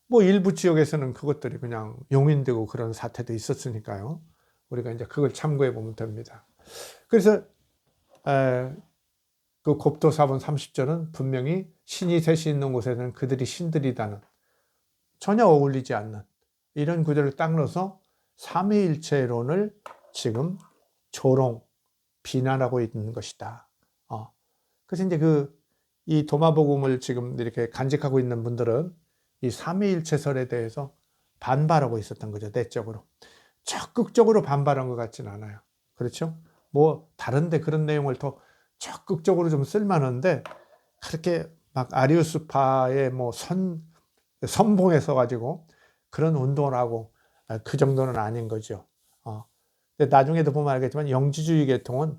뭐 일부 지역에서는 그것들이 그냥 용인되고 그런 사태도 있었으니까요. 우리가 이제 그걸 참고해 보면 됩니다. 그래서 그 곱토 사본 30절은 분명히 신이 셋이 있는 곳에는 그들이 신들이다는, 전혀 어울리지 않는 이런 구절을 딱 넣어서 삼위일체론을 지금 조롱, 비난하고 있는 것이다. 그래서 이제 이 도마복음을 지금 이렇게 간직하고 있는 분들은 이 삼위일체설에 대해서 반발하고 있었던 거죠. 내적으로. 적극적으로 반발한 것 같지는 않아요. 그렇죠? 뭐 다른데 그런 내용을 더 적극적으로 좀 쓸만한데, 그렇게 막 아리우스파의 뭐 선봉에 서가지고 그런 운동을 하고 그 정도는 아닌 거죠. 근데 나중에도 보면 알겠지만 영지주의 계통은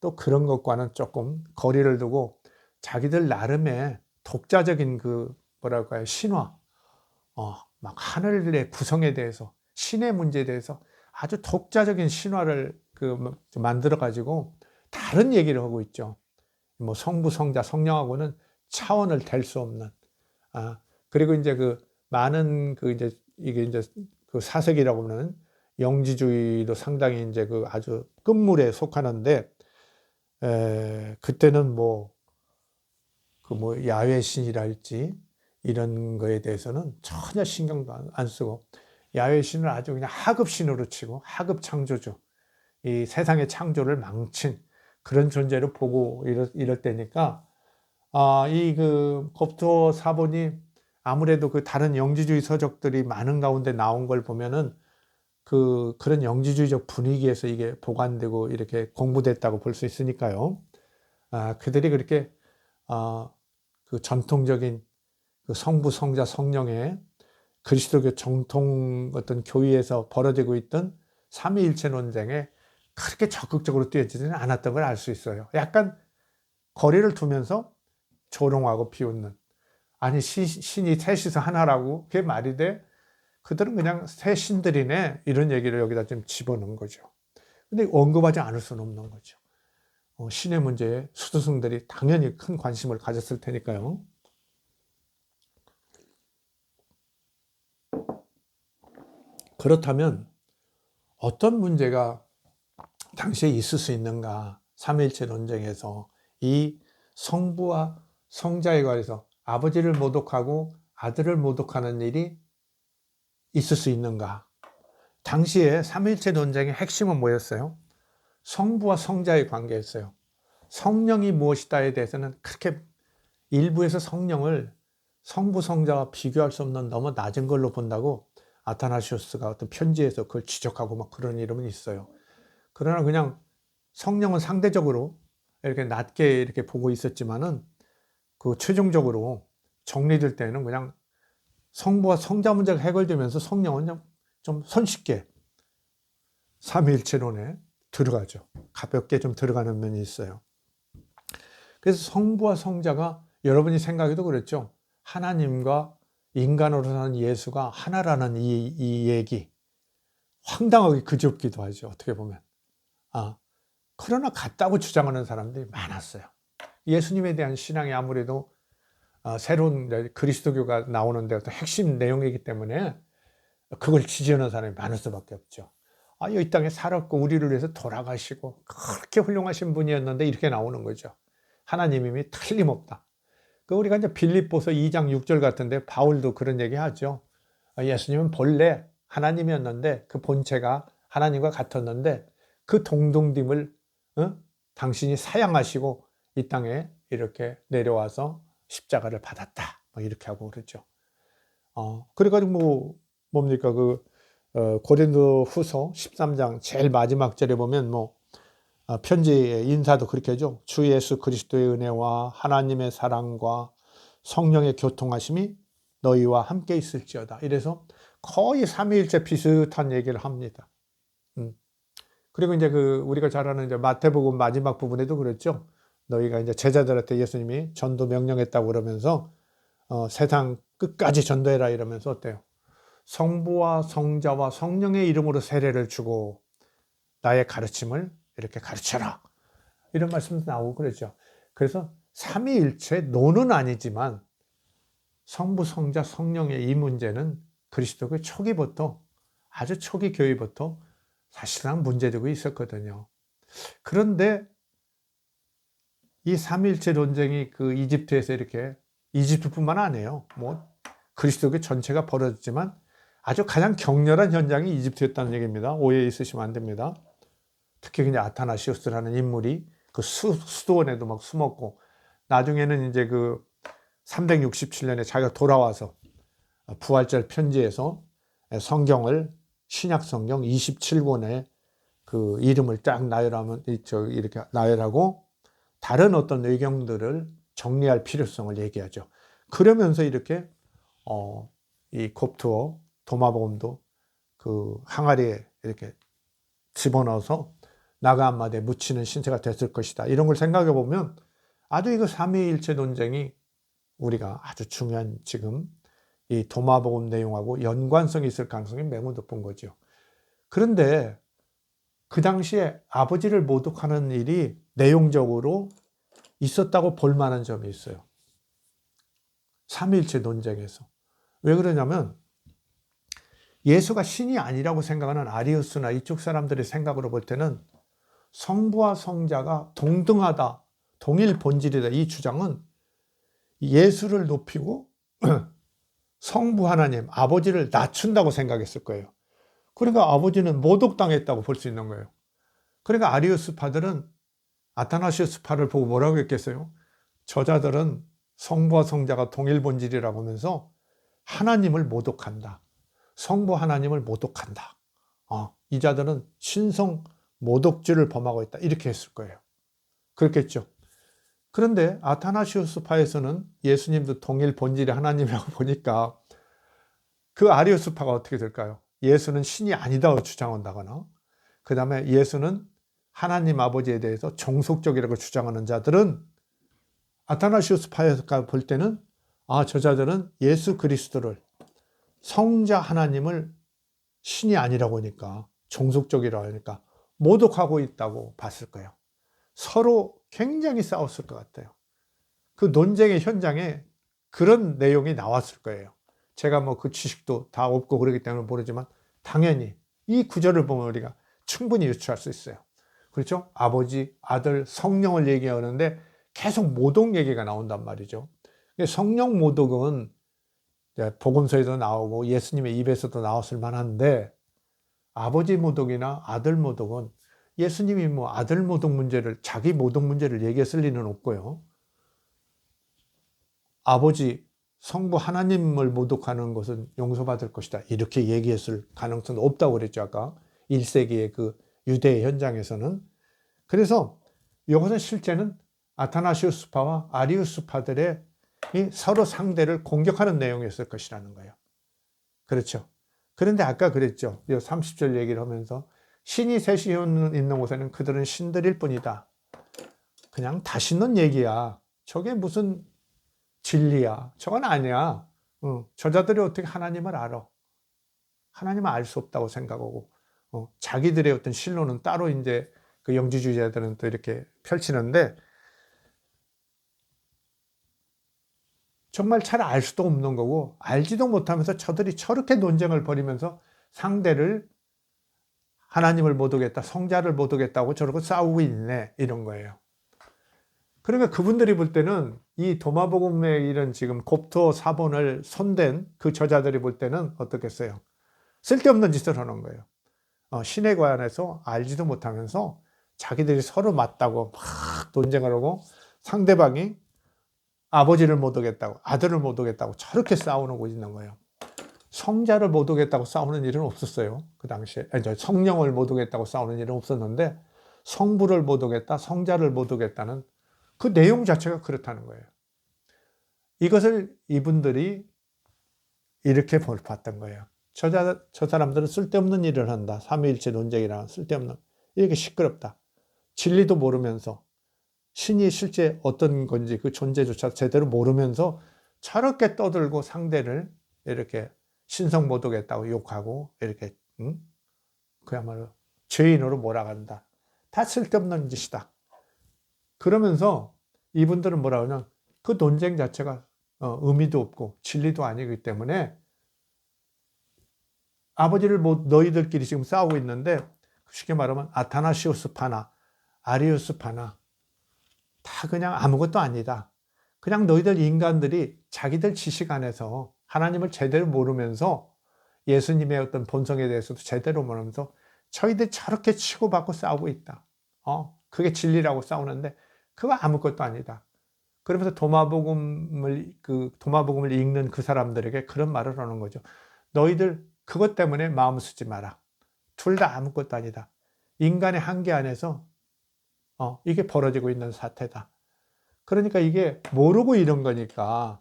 또 그런 것과는 조금 거리를 두고 자기들 나름의 독자적인 뭐랄까요, 신화, 막 하늘의 구성에 대해서, 신의 문제에 대해서 아주 독자적인 신화를 만들어 가지고 다른 얘기를 하고 있죠. 뭐 성부, 성자, 성령하고는 차원을 댈 수 없는. 그리고 이제 많은 이게 이제 사색이라고 하는 영지주의도 상당히 이제 아주 끝물에 속하는데, 그때는 야훼 신이랄지 이런 거에 대해서는 전혀 신경도 안 쓰고, 야훼 신을 아주 그냥 하급 신으로 치고 하급 창조주, 이 세상의 창조를 망친 그런 존재로 보고 이럴 때니까, 이 곱토 사본이 아무래도 다른 영지주의 서적들이 많은 가운데 나온 걸 보면은 그런 영지주의적 분위기에서 이게 보관되고 이렇게 공부됐다고 볼 수 있으니까요. 그들이 그렇게 전통적인 성부, 성자, 성령의 그리스도교 정통 어떤 교회에서 벌어지고 있던 삼위일체 논쟁에 그렇게 적극적으로 뛰어들지는 않았던 걸 알 수 있어요. 약간 거리를 두면서 조롱하고 비웃는. 아니 신이 셋이서 하나라고 그게 말이 돼? 그들은 그냥 새 신들이네 이런 얘기를 여기다 좀 집어넣은 거죠. 근데 언급하지 않을 수는 없는 거죠. 신의 문제에 수도승들이 당연히 큰 관심을 가졌을 테니까요. 그렇다면 어떤 문제가 당시에 있을 수 있는가? 삼위일체 논쟁에서 이 성부와 성자에 관해서 아버지를 모독하고 아들을 모독하는 일이 있을 수 있는가? 당시에 삼위일체 논쟁의 핵심은 뭐였어요? 성부와 성자의 관계였어요. 성령이 무엇이다에 대해서는 그렇게 일부에서 성령을 성부 성자와 비교할 수 없는 너무 낮은 걸로 본다고 아타나시우스가 어떤 편지에서 그걸 지적하고 막 그런 이름은 있어요. 그러나 그냥 성령은 상대적으로 이렇게 낮게 이렇게 보고 있었지만은 그 최종적으로 정리될 때는 그냥 성부와 성자 문제가 해결되면서 성령은 좀 손쉽게 삼위일체론에 들어가죠. 가볍게 좀 들어가는 면이 있어요. 그래서 성부와 성자가 여러분이 생각해도 그랬죠. 하나님과 인간으로 사는 예수가 하나라는 이 얘기 황당하게 그지없기도 하죠. 어떻게 보면. 그러나 같다고 주장하는 사람들이 많았어요. 예수님에 대한 신앙이 아무래도 새로운 그리스도교가 나오는데 어떤 핵심 내용이기 때문에 그걸 지지하는 사람이 많을 수밖에 없죠. 이 땅에 살았고 우리를 위해서 돌아가시고 그렇게 훌륭하신 분이었는데 이렇게 나오는 거죠. 하나님임이 틀림없다. 우리가 이제 빌립보서 2장 6절 같은데 바울도 그런 얘기 하죠. 예수님은 본래 하나님이었는데 그 본체가 하나님과 같았는데 그 동등됨을 당신이 사양하시고 이 땅에 이렇게 내려와서 십자가를 받았다. 이렇게 하고 그러죠. 그래가지고 뭡니까 고린도 후서 13장 제일 마지막 절에 보면 편지의 인사도 그렇게 하죠. 주 예수 그리스도의 은혜와 하나님의 사랑과 성령의 교통하심이 너희와 함께 있을지어다. 이래서 거의 삼위일체 비슷한 얘기를 합니다. 그리고 이제 우리가 잘 아는 이제 마태복음 마지막 부분에도 그랬죠. 너희가 이제 제자들한테 예수님이 전도 명령했다고 그러면서 세상 끝까지 전도해라 이러면서 어때요? 성부와 성자와 성령의 이름으로 세례를 주고 나의 가르침을 이렇게 가르쳐라. 이런 말씀도 나오고 그러죠. 그래서 삼위일체 노는 아니지만 성부, 성자, 성령의 이 문제는 그리스도교 초기부터 아주 초기 교회부터 사실상 문제되고 있었거든요. 그런데 이 삼위일체 논쟁이 이집트에서 이렇게 이집트뿐만 아니에요. 그리스도교 전체가 벌어졌지만 아주 가장 격렬한 현장이 이집트였다는 얘기입니다. 오해 있으시면 안 됩니다. 특히 그냥 아타나시우스라는 인물이 수도원에도 막 숨었고 나중에는 이제 367년에 자기가 돌아와서 부활절 편지에서 성경을 신약 성경 27권에 이름을 딱 나열하면 이렇게 나열하고 다른 어떤 의경들을 정리할 필요성을 얘기하죠. 그러면서 이렇게 이 곱트어 도마복음도 항아리에 이렇게 집어넣어서 나가 한마디에 묻히는 신세가 됐을 것이다. 이런 걸 생각해 보면 아주 이거 삼위일체 논쟁이 우리가 아주 중요한 지금 이 도마복음 내용하고 연관성이 있을 가능성이 매우 높은 거죠. 그런데 그 당시에 아버지를 모독하는 일이 내용적으로 있었다고 볼 만한 점이 있어요. 삼위일체 논쟁에서. 왜 그러냐면 예수가 신이 아니라고 생각하는 아리우스나 이쪽 사람들의 생각으로 볼 때는 성부와 성자가 동등하다, 동일 본질이다. 이 주장은 예수를 높이고 성부 하나님, 아버지를 낮춘다고 생각했을 거예요. 그러니까 아버지는 모독당했다고 볼 수 있는 거예요. 그러니까 아리우스파들은 아타나시우스파를 보고 뭐라고 했겠어요? 저자들은 성부와 성자가 동일 본질이라고 하면서 하나님을 모독한다. 성부 하나님을 모독한다. 이 자들은 신성 모독죄를 범하고 있다. 이렇게 했을 거예요. 그렇겠죠. 그런데 아타나시우스파에서는 예수님도 동일 본질이 하나님이라고 보니까 아리우스파가 어떻게 될까요? 예수는 신이 아니다고 주장한다거나 그 다음에 예수는 하나님 아버지에 대해서 종속적이라고 주장하는 자들은 아타나시우스 파가 볼 때는 저자들은 예수 그리스도를 성자 하나님을 신이 아니라고 하니까 종속적이라고 하니까 모독하고 있다고 봤을 거예요. 서로 굉장히 싸웠을 것 같아요. 그 논쟁의 현장에 그런 내용이 나왔을 거예요. 제가 뭐 그 지식도 다 없고 그러기 때문에 모르지만 당연히 이 구절을 보면 우리가 충분히 유추할 수 있어요. 그렇죠? 아버지, 아들, 성령을 얘기하는데 계속 모독 얘기가 나온단 말이죠. 성령 모독은 복음서에도 나오고 예수님의 입에서도 나왔을 만한데, 아버지 모독이나 아들 모독은 예수님이 뭐 아들 모독 문제를, 자기 모독 문제를 얘기했을 리는 없고요. 아버지, 성부 하나님을 모독하는 것은 용서받을 것이다, 이렇게 얘기했을 가능성도 없다고 그랬죠. 아까 1세기의 그 유대 현장에서는. 그래서 이것은 실제는 아타나시우스파와 아리우스파들의 서로 상대를 공격하는 내용이었을 것이라는 거예요. 그렇죠. 그런데 아까 그랬죠. 30절 얘기를 하면서 신이 셋이 있는 곳에는 그들은 신들일 뿐이다. 그냥 다 신는 얘기야. 저게 무슨 진리야. 저건 아니야. 저자들이 어떻게 하나님을 알아? 하나님을 알 수 없다고 생각하고, 자기들의 어떤 신론은 따로 이제 그 영지주의자들은 또 이렇게 펼치는데, 정말 잘 알 수도 없는 거고, 알지도 못하면서 저들이 저렇게 논쟁을 벌이면서 상대를 하나님을 모독했다, 성자를 모독했다고 저러고 싸우고 있네, 이런 거예요. 그러니까 그분들이 볼 때는 이 도마복음의 이런 지금 곱토 사본을 손댄 그 저자들이 볼 때는 어떻겠어요? 쓸데없는 짓을 하는 거예요. 신에 관해서 알지도 못하면서 자기들이 서로 맞다고 막 논쟁을 하고, 상대방이 아버지를 모독했다고, 아들을 모독했다고 저렇게 싸우고 있는 거예요. 성자를 모독했다고 싸우는 일은 없었어요. 그 당시에. 성령을 모독했다고 싸우는 일은 없었는데, 성부를 모독했다, 성자를 모독했다는 그 내용 자체가 그렇다는 거예요. 이것을 이분들이 이렇게 봤던 거예요. 저 사람들은 쓸데없는 일을 한다. 삼위일체 논쟁이랑 쓸데없는, 이렇게 시끄럽다. 진리도 모르면서, 신이 실제 어떤 건지 그 존재조차 제대로 모르면서 저렇게 떠들고 상대를 이렇게 신성모독했다고 욕하고, 이렇게 그야말로 죄인으로 몰아간다. 다 쓸데없는 짓이다. 그러면서 이분들은 뭐라 하냐면, 그 논쟁 자체가 의미도 없고 진리도 아니기 때문에, 아버지를 너희들끼리 지금 싸우고 있는데, 쉽게 말하면 아타나시우스 파나 아리우스 파나 다 그냥 아무것도 아니다. 그냥 너희들 인간들이 자기들 지식 안에서 하나님을 제대로 모르면서, 예수님의 어떤 본성에 대해서도 제대로 모르면서 저희들 저렇게 치고받고 싸우고 있다. 그게 진리라고 싸우는데 그거 아무것도 아니다. 그러면서 도마복음을 읽는 그 사람들에게 그런 말을 하는 거죠. 너희들 그것 때문에 마음 쓰지 마라. 둘 다 아무것도 아니다. 인간의 한계 안에서 이게 벌어지고 있는 사태다. 그러니까 이게 모르고 이런 거니까,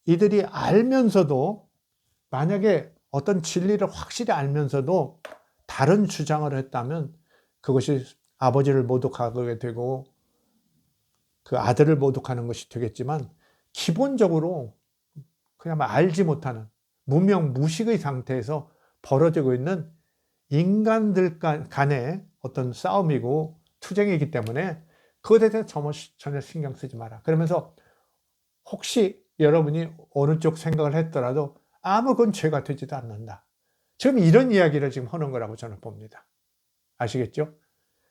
이들이 알면서도, 만약에 어떤 진리를 확실히 알면서도 다른 주장을 했다면 그것이 아버지를 모독하게 되고 그 아들을 모독하는 것이 되겠지만, 기본적으로 그냥 알지 못하는 무명무식의 상태에서 벌어지고 있는 인간들 간의 어떤 싸움이고 투쟁이기 때문에 그것에 대해서 전혀 신경 쓰지 마라. 그러면서 혹시 여러분이 어느 쪽 생각을 했더라도 그건 죄가 되지도 않는다. 지금 이런 이야기를 지금 하는 거라고 저는 봅니다. 아시겠죠?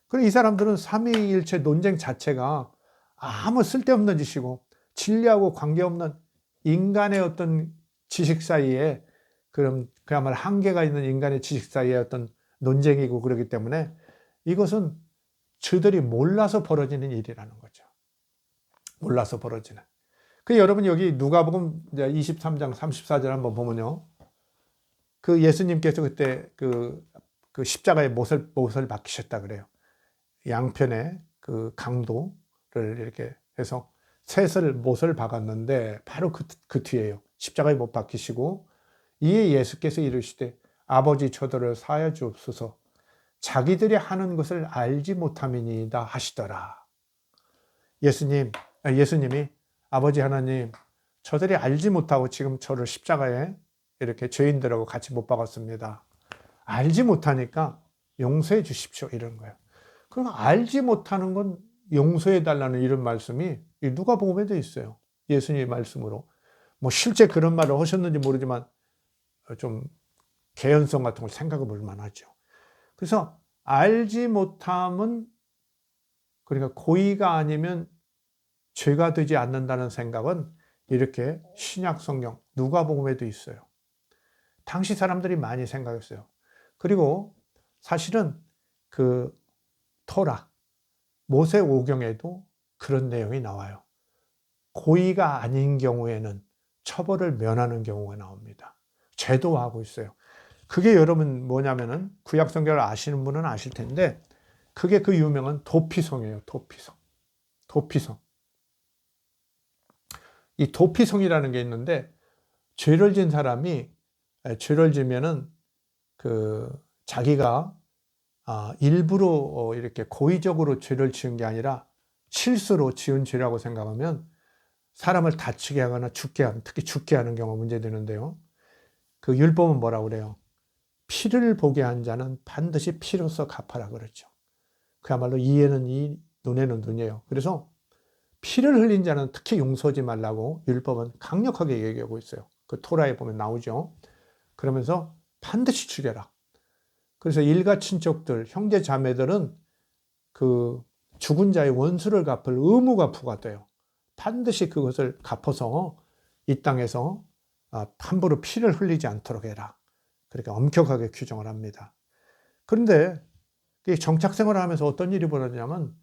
그리고 이 사람들은 삼위일체 논쟁 자체가 아무 쓸데없는 짓이고, 진리하고 관계없는 인간의 어떤 지식 사이에, 그야말로 한계가 있는 인간의 지식 사이에 어떤 논쟁이고 그러기 때문에, 이것은 저들이 몰라서 벌어지는 일이라는 거죠. 몰라서 벌어지는. 여러분 여기 누가복음 23장 34절 한번 보면요. 그 예수님께서 그때 그 십자가에 못을 박히셨다 그래요. 양편에 그 강도를 이렇게 해서 못을 박았는데, 바로 그 뒤에요. 십자가에 못 박히시고, 이에 예수께서 이르시되 아버지 저들을 사하여 주옵소서, 자기들이 하는 것을 알지 못함이니이다 하시더라. 예수님, 예수님이 아버지 하나님, 저들이 알지 못하고 지금 저를 십자가에 이렇게 죄인들하고 같이 못 박았습니다. 알지 못하니까 용서해 주십시오. 이런 거예요. 그럼 알지 못하는 건 용서해 달라는 이런 말씀이 누가복음에도 있어요. 예수님의 말씀으로. 뭐 실제 그런 말을 하셨는지 모르지만 좀 개연성 같은 걸 생각해 볼 만하죠. 그래서 알지 못함은, 그러니까 고의가 아니면 죄가 되지 않는다는 생각은 이렇게 신약 성경 누가복음에도 있어요. 당시 사람들이 많이 생각했어요. 그리고 사실은 그 토라, 모세오경에도 그런 내용이 나와요. 고의가 아닌 경우에는 처벌을 면하는 경우가 나옵니다. 제도화하고 있어요. 그게 여러분 뭐냐면은 구약 성경을 아시는 분은 아실 텐데, 그게 그 유명한 도피성이에요. 도피성. 이 도피성이라는 게 있는데, 죄를 진 사람이 죄를 지면은 자기가 일부러 이렇게 고의적으로 죄를 지은 게 아니라 실수로 지은 죄라고 생각하면 사람을 다치게 하거나 죽게 하는, 특히 죽게 하는 경우가 문제되는데요. 그 율법은 뭐라고 그래요? 피를 보게 한 자는 반드시 피로써 갚아라 그렇죠. 그야말로 이에는 이, 눈에는 눈이에요. 그래서 피를 흘린 자는 특히 용서하지 말라고 율법은 강력하게 얘기하고 있어요. 그 토라에 보면 나오죠. 그러면서 반드시 죽여라. 그래서 일가 친척들, 형제 자매들은 그 죽은 자의 원수를 갚을 의무가 부과돼요. 반드시 그것을 갚아서 이 땅에서 함부로 피를 흘리지 않도록 해라. 그렇게 엄격하게 규정을 합니다. 그런데 정착 생활을 하면서 어떤 일이 벌어지냐면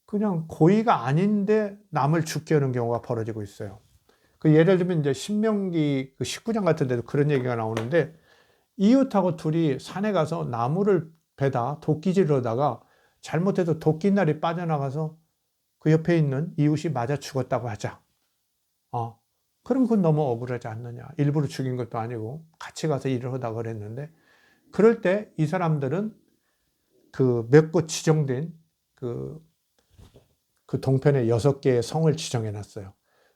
그냥 고의가 아닌데 남을 죽게 하는 경우가 벌어지고 있어요. 그 예를 들면 이제 신명기 그 19장 같은 데도 그런 얘기가 나오는데, 이웃하고 둘이 산에 가서 나무를 베다 도끼질을 하다가 잘못해서 도끼날이 빠져나가서 그 옆에 있는 이웃이 맞아 죽었다고 하자. 그럼 그건 너무 억울하지 않느냐. 일부러 죽인 것도 아니고 같이 가서 일을 하다가 그랬는데, 그럴 때 이 사람들은 그 몇 곳 지정된 그 동편에 6개의 성을 지정해 놨어요.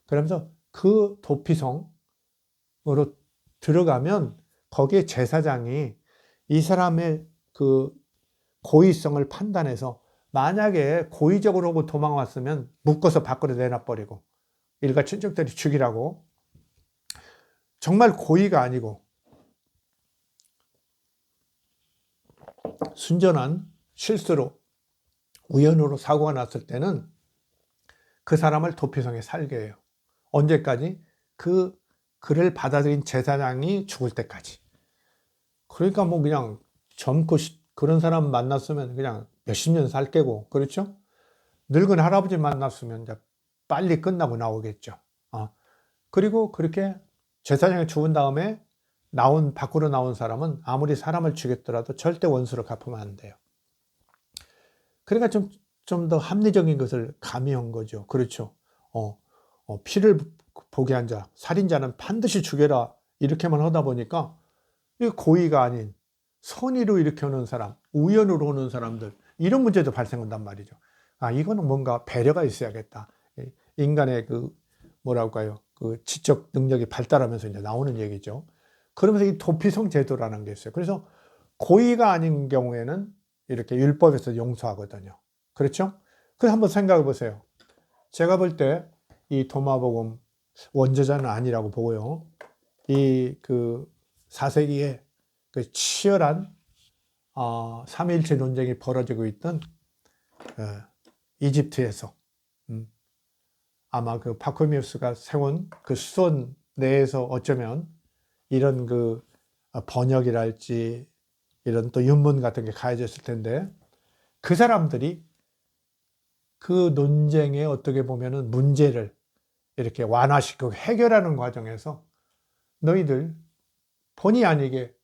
그러면서 그 도피성으로 들어가면 거기에 제사장이 이 사람의 그 고의성을 판단해서 만약에 고의적으로 하고 도망왔으면 묶어서 밖으로 내놔버리고 일가 친척들이 죽이라고, 정말 고의가 아니고 순전한 실수로 우연으로 사고가 났을 때는 그 사람을 도피성에 살게 해요. 언제까지? 그를 받아들인 제사장이 죽을 때까지. 그러니까 뭐 그냥 젊고 그런 사람 만났으면 그냥 몇십 년 살 게고, 그렇죠? 늙은 할아버지 만났으면 이제 빨리 끝나고 나오겠죠. 그리고 그렇게 제사장이 죽은 다음에 밖으로 나온 사람은 아무리 사람을 죽였더라도 절대 원수를 갚으면 안 돼요. 그러니까 좀 더 합리적인 것을 가미한 거죠. 그렇죠. 피를 보게 한 자, 살인자는 반드시 죽여라. 이렇게만 하다 보니까 고의가 아닌 선의로 이렇게 오는 사람, 우연으로 오는 사람들, 이런 문제도 발생한단 말이죠. 이거는 뭔가 배려가 있어야겠다. 인간의 뭐랄까요, 그 지적 능력이 발달하면서 이제 나오는 얘기죠. 그러면서 이 도피성 제도라는 게 있어요. 그래서 고의가 아닌 경우에는 이렇게 율법에서 용서하거든요. 그렇죠? 그래서 한번 생각해 보세요. 제가 볼 때 이 도마복음 원저자는 아니라고 보고요. 이 4세기에 그 치열한 삼위일체 논쟁이 벌어지고 있던 이집트에서 아마 그 파코미우스가 세운 그 수원 내에서 어쩌면 이런 번역이랄지 이런 또 윤문 같은 게 가해졌을 텐데, 그 사람들이 그 논쟁에 어떻게 보면은 문제를 이렇게 완화시키고 해결하는 과정에서 너희들 본의 아니게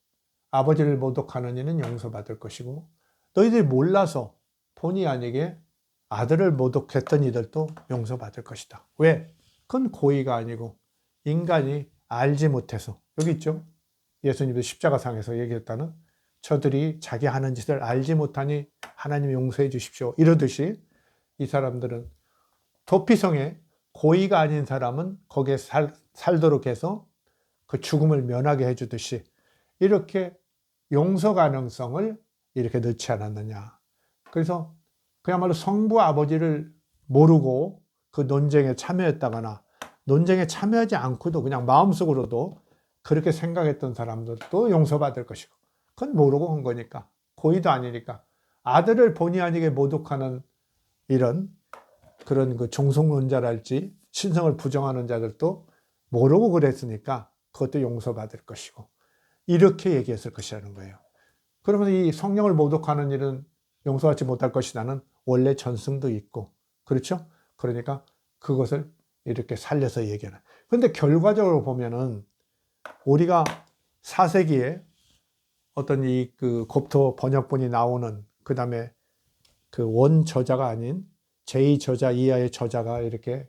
아버지를 모독하는 이는 용서받을 것이고, 너희들이 몰라서 본의 아니게 아들을 모독했던 이들도 용서받을 것이다. 왜? 그건 고의가 아니고 인간이 알지 못해서, 여기 있죠? 예수님도 십자가상에서 얘기했다는, 저들이 자기 하는 짓을 알지 못하니 하나님 용서해 주십시오. 이러듯이 이 사람들은 도피성에 고의가 아닌 사람은 거기에 살도록 해서 그 죽음을 면하게 해주듯이 이렇게 용서 가능성을 이렇게 넣지 않았느냐. 그래서 그야말로 성부 아버지를 모르고 그 논쟁에 참여했다거나 논쟁에 참여하지 않고도 그냥 마음속으로도 그렇게 생각했던 사람들도 용서받을 것이고, 그건 모르고 한 거니까, 고의도 아니니까. 아들을 본의 아니게 모독하는 이런 그런 그 종속론자랄지 신성을 부정하는 자들도 모르고 그랬으니까 그것도 용서받을 것이고, 이렇게 얘기했을 것이라는 거예요. 그러면 이 성령을 모독하는 일은 용서하지 못할 것이라는 원래 전승도 있고, 그렇죠? 그러니까 그것을 이렇게 살려서 얘기하는. 근데 결과적으로 보면은 우리가 4세기에 어떤 이 그 곱토 번역본이 나오는, 그 다음에 그 원 저자가 아닌 제2저자 이하의 저자가 이렇게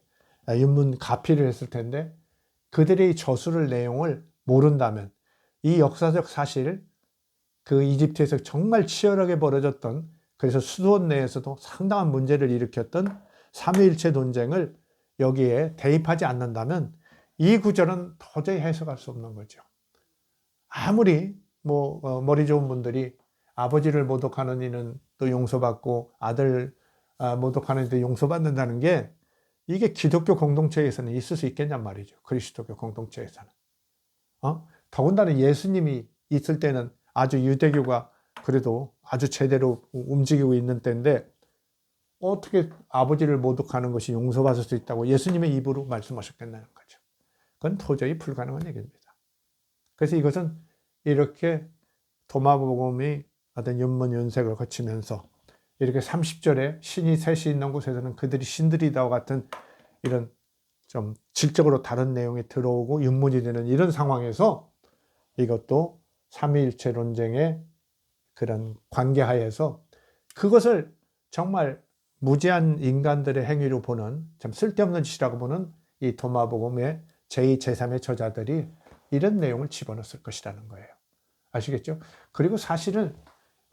윤문 가피를 했을 텐데, 그들의 저술을 내용을 모른다면 이 역사적 사실, 그 이집트에서 정말 치열하게 벌어졌던, 그래서 수도원 내에서도 상당한 문제를 일으켰던 삼위일체 논쟁을 여기에 대입하지 않는다면 이 구절은 도저히 해석할 수 없는 거죠. 아무리 머리 좋은 분들이 아버지를 모독하는 이는 또 용서받고 아들 모독하는 이도 용서받는다는 게, 이게 기독교 공동체에서는 있을 수 있겠냔 말이죠. 그리스도교 공동체에서는. 더군다나 예수님이 있을 때는 아주 유대교가 그래도 아주 제대로 움직이고 있는 때인데, 어떻게 아버지를 모독하는 것이 용서받을 수 있다고 예수님의 입으로 말씀하셨겠냐는 거죠. 그건 도저히 불가능한 얘기입니다. 그래서 이것은 이렇게 도마복음이 어떤 윤문윤색을 거치면서 이렇게 30절에 신이 셋이 있는 곳에서는 그들이 신들이다와 같은 이런 좀 질적으로 다른 내용이 들어오고 윤문이 되는 이런 상황에서 이것도 삼위일체 논쟁의 그런 관계하에서 그것을 정말 무지한 인간들의 행위로 보는, 참 쓸데없는 짓이라고 보는 이 도마복음의 제2, 제3의 저자들이 이런 내용을 집어넣었을 것이라는 거예요. 아시겠죠? 그리고 사실은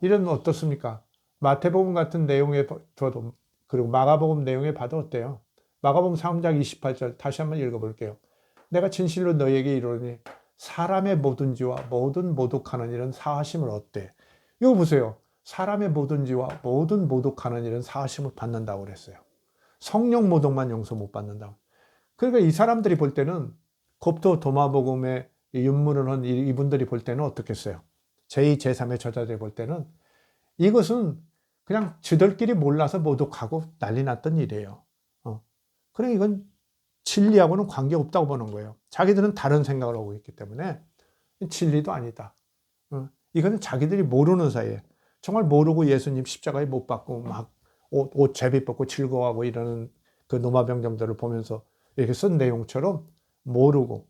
이런 어떻습니까? 마태복음 같은 내용에 둬도, 그리고 마가복음 내용에 봐도 어때요? 마가복음 3장 28절 다시 한번 읽어볼게요. 내가 진실로 너에게 이르노니 사람의 모든 지와 모든 모독하는 일은 사하심을 얻되. 이거 보세요. 사람의 모든 지와 모든 모독하는 일은 사하심을 받는다고 그랬어요. 성령 모독만 용서 못 받는다고. 그러니까 이 사람들이 볼 때는, 곱토 도마복음의 윤문을 한 이분들이 볼 때는 어떻겠어요? 제2, 제3의 저자들이 볼 때는 이것은 그냥 저들끼리 몰라서 모독하고 난리 났던 일이에요. 그러니까 이건 진리하고는 관계없다고 보는 거예요. 자기들은 다른 생각을 하고 있기 때문에 진리도 아니다. 이거는 자기들이 모르는 사이에, 정말 모르고 예수님 십자가에 못 박고 막 옷 제비 벗고 즐거워하고 이러는 그 노마병정들을 보면서 이렇게 쓴 내용처럼 모르고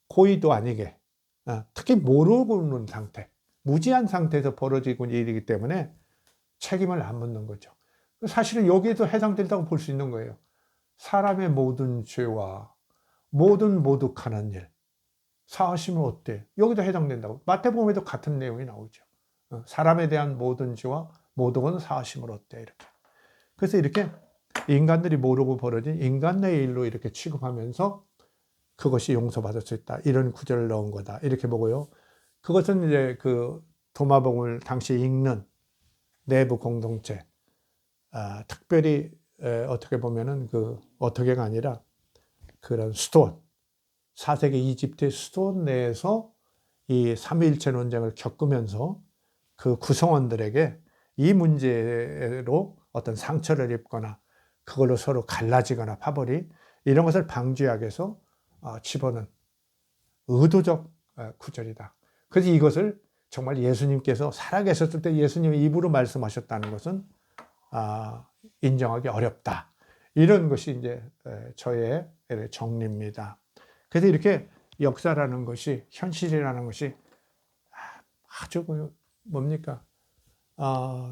고의도 아니게, 특히 모르고는 상태, 무지한 상태에서 벌어지고 일이기 때문에 책임을 안 묻는 거죠. 사실은 여기에도 해당된다고 볼 수 있는 거예요. 사람의 모든 죄와 모든 모독하는 일 사하시면 어때? 여기도 해당된다고. 마태복음에도 같은 내용이 나오죠. 사람에 대한 모든 죄와 모독은 사하심을 어때? 이렇게. 그래서 이렇게 인간들이 모르고 벌어진 인간 내의 일로 이렇게 취급하면서 그것이 용서받을 수 있다, 이런 구절을 넣은 거다, 이렇게 보고요. 그것은 이제 그 도마복음을 당시 읽는 내부 공동체, 특별히 어떻게 보면은 그 어떻게가 아니라 그런 수도원, 4세기 이집트의 수도원 내에서 이 삼위일체 논쟁을 겪으면서 그 구성원들에게 이 문제로 어떤 상처를 입거나 그걸로 서로 갈라지거나 파벌이 이런 것을 방지하기 위해서 집어넣은 의도적 구절이다. 그래서 이것을 정말 예수님께서 살아계셨을 때 예수님의 입으로 말씀하셨다는 것은 인정하기 어렵다. 이런 것이 이제 저의 정리입니다. 그래서 이렇게 역사라는 것이, 현실이라는 것이 아주 뭡니까?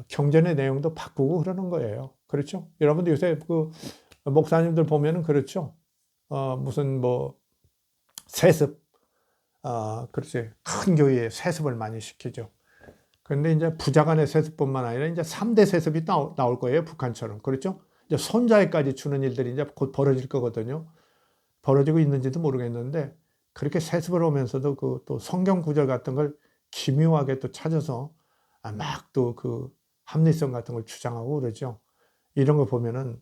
경전의 내용도 바꾸고 그러는 거예요. 그렇죠? 여러분들 요새 그 목사님들 보면은 그렇죠? 무슨 세습, 그렇지. 큰 교회에 세습을 많이 시키죠. 그런데 이제 부자간의 세습뿐만 아니라 이제 3대 세습이 나올 거예요. 북한처럼. 그렇죠? 이제 손자에까지 주는 일들이 이제 곧 벌어질 거거든요. 벌어지고 있는지도 모르겠는데 그렇게 세습을 하면서도 그 또 성경 구절 같은 걸 기묘하게 또 찾아서 막 또 그 합리성 같은 걸 주장하고 그러죠. 이런 거 보면은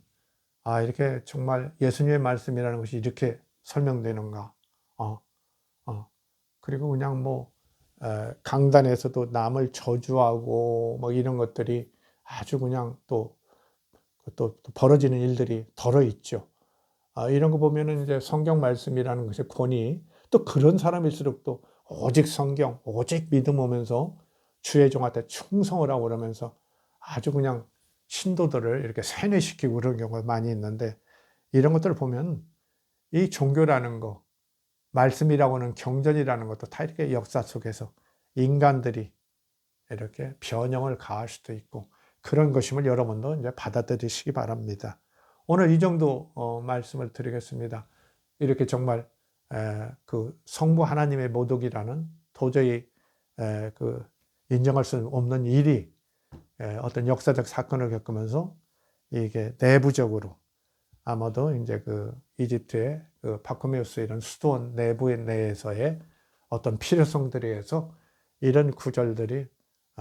이렇게 정말 예수님의 말씀이라는 것이 이렇게 설명되는가. 어, 어. 그리고 그냥 뭐 강단에서도 남을 저주하고 뭐 이런 것들이 아주 그냥 또 벌어지는 일들이 덜어 있죠. 이런 거 보면은 이제 성경 말씀이라는 것의 권위, 또 그런 사람일수록 또 오직 성경, 오직 믿음 오면서 주의 종한테 충성을 하고 그러면서 아주 그냥 신도들을 이렇게 세뇌시키고 그런 경우가 많이 있는데, 이런 것들을 보면 이 종교라는 거, 말씀이라고 하는 경전이라는 것도 다 이렇게 역사 속에서 인간들이 이렇게 변형을 가할 수도 있고 그런 것임을 여러분도 이제 받아들이시기 바랍니다. 오늘 이 정도 말씀을 드리겠습니다. 이렇게 정말 그 성부 하나님의 모독이라는 도저히 그 인정할 수 없는 일이 어떤 역사적 사건을 겪으면서 이게 내부적으로 아마도 이제 그 이집트의 그 바쿠메우스 이런 수도원 내부의 내에서의 어떤 필요성들에 의해서 이런 구절들이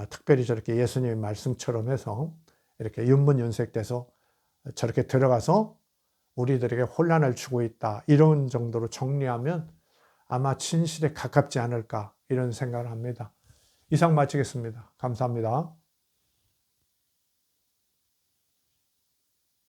특별히 저렇게 예수님의 말씀처럼 해서 이렇게 윤문윤색돼서 저렇게 들어가서 우리들에게 혼란을 주고 있다, 이런 정도로 정리하면 아마 진실에 가깝지 않을까 이런 생각을 합니다. 이상 마치겠습니다. 감사합니다.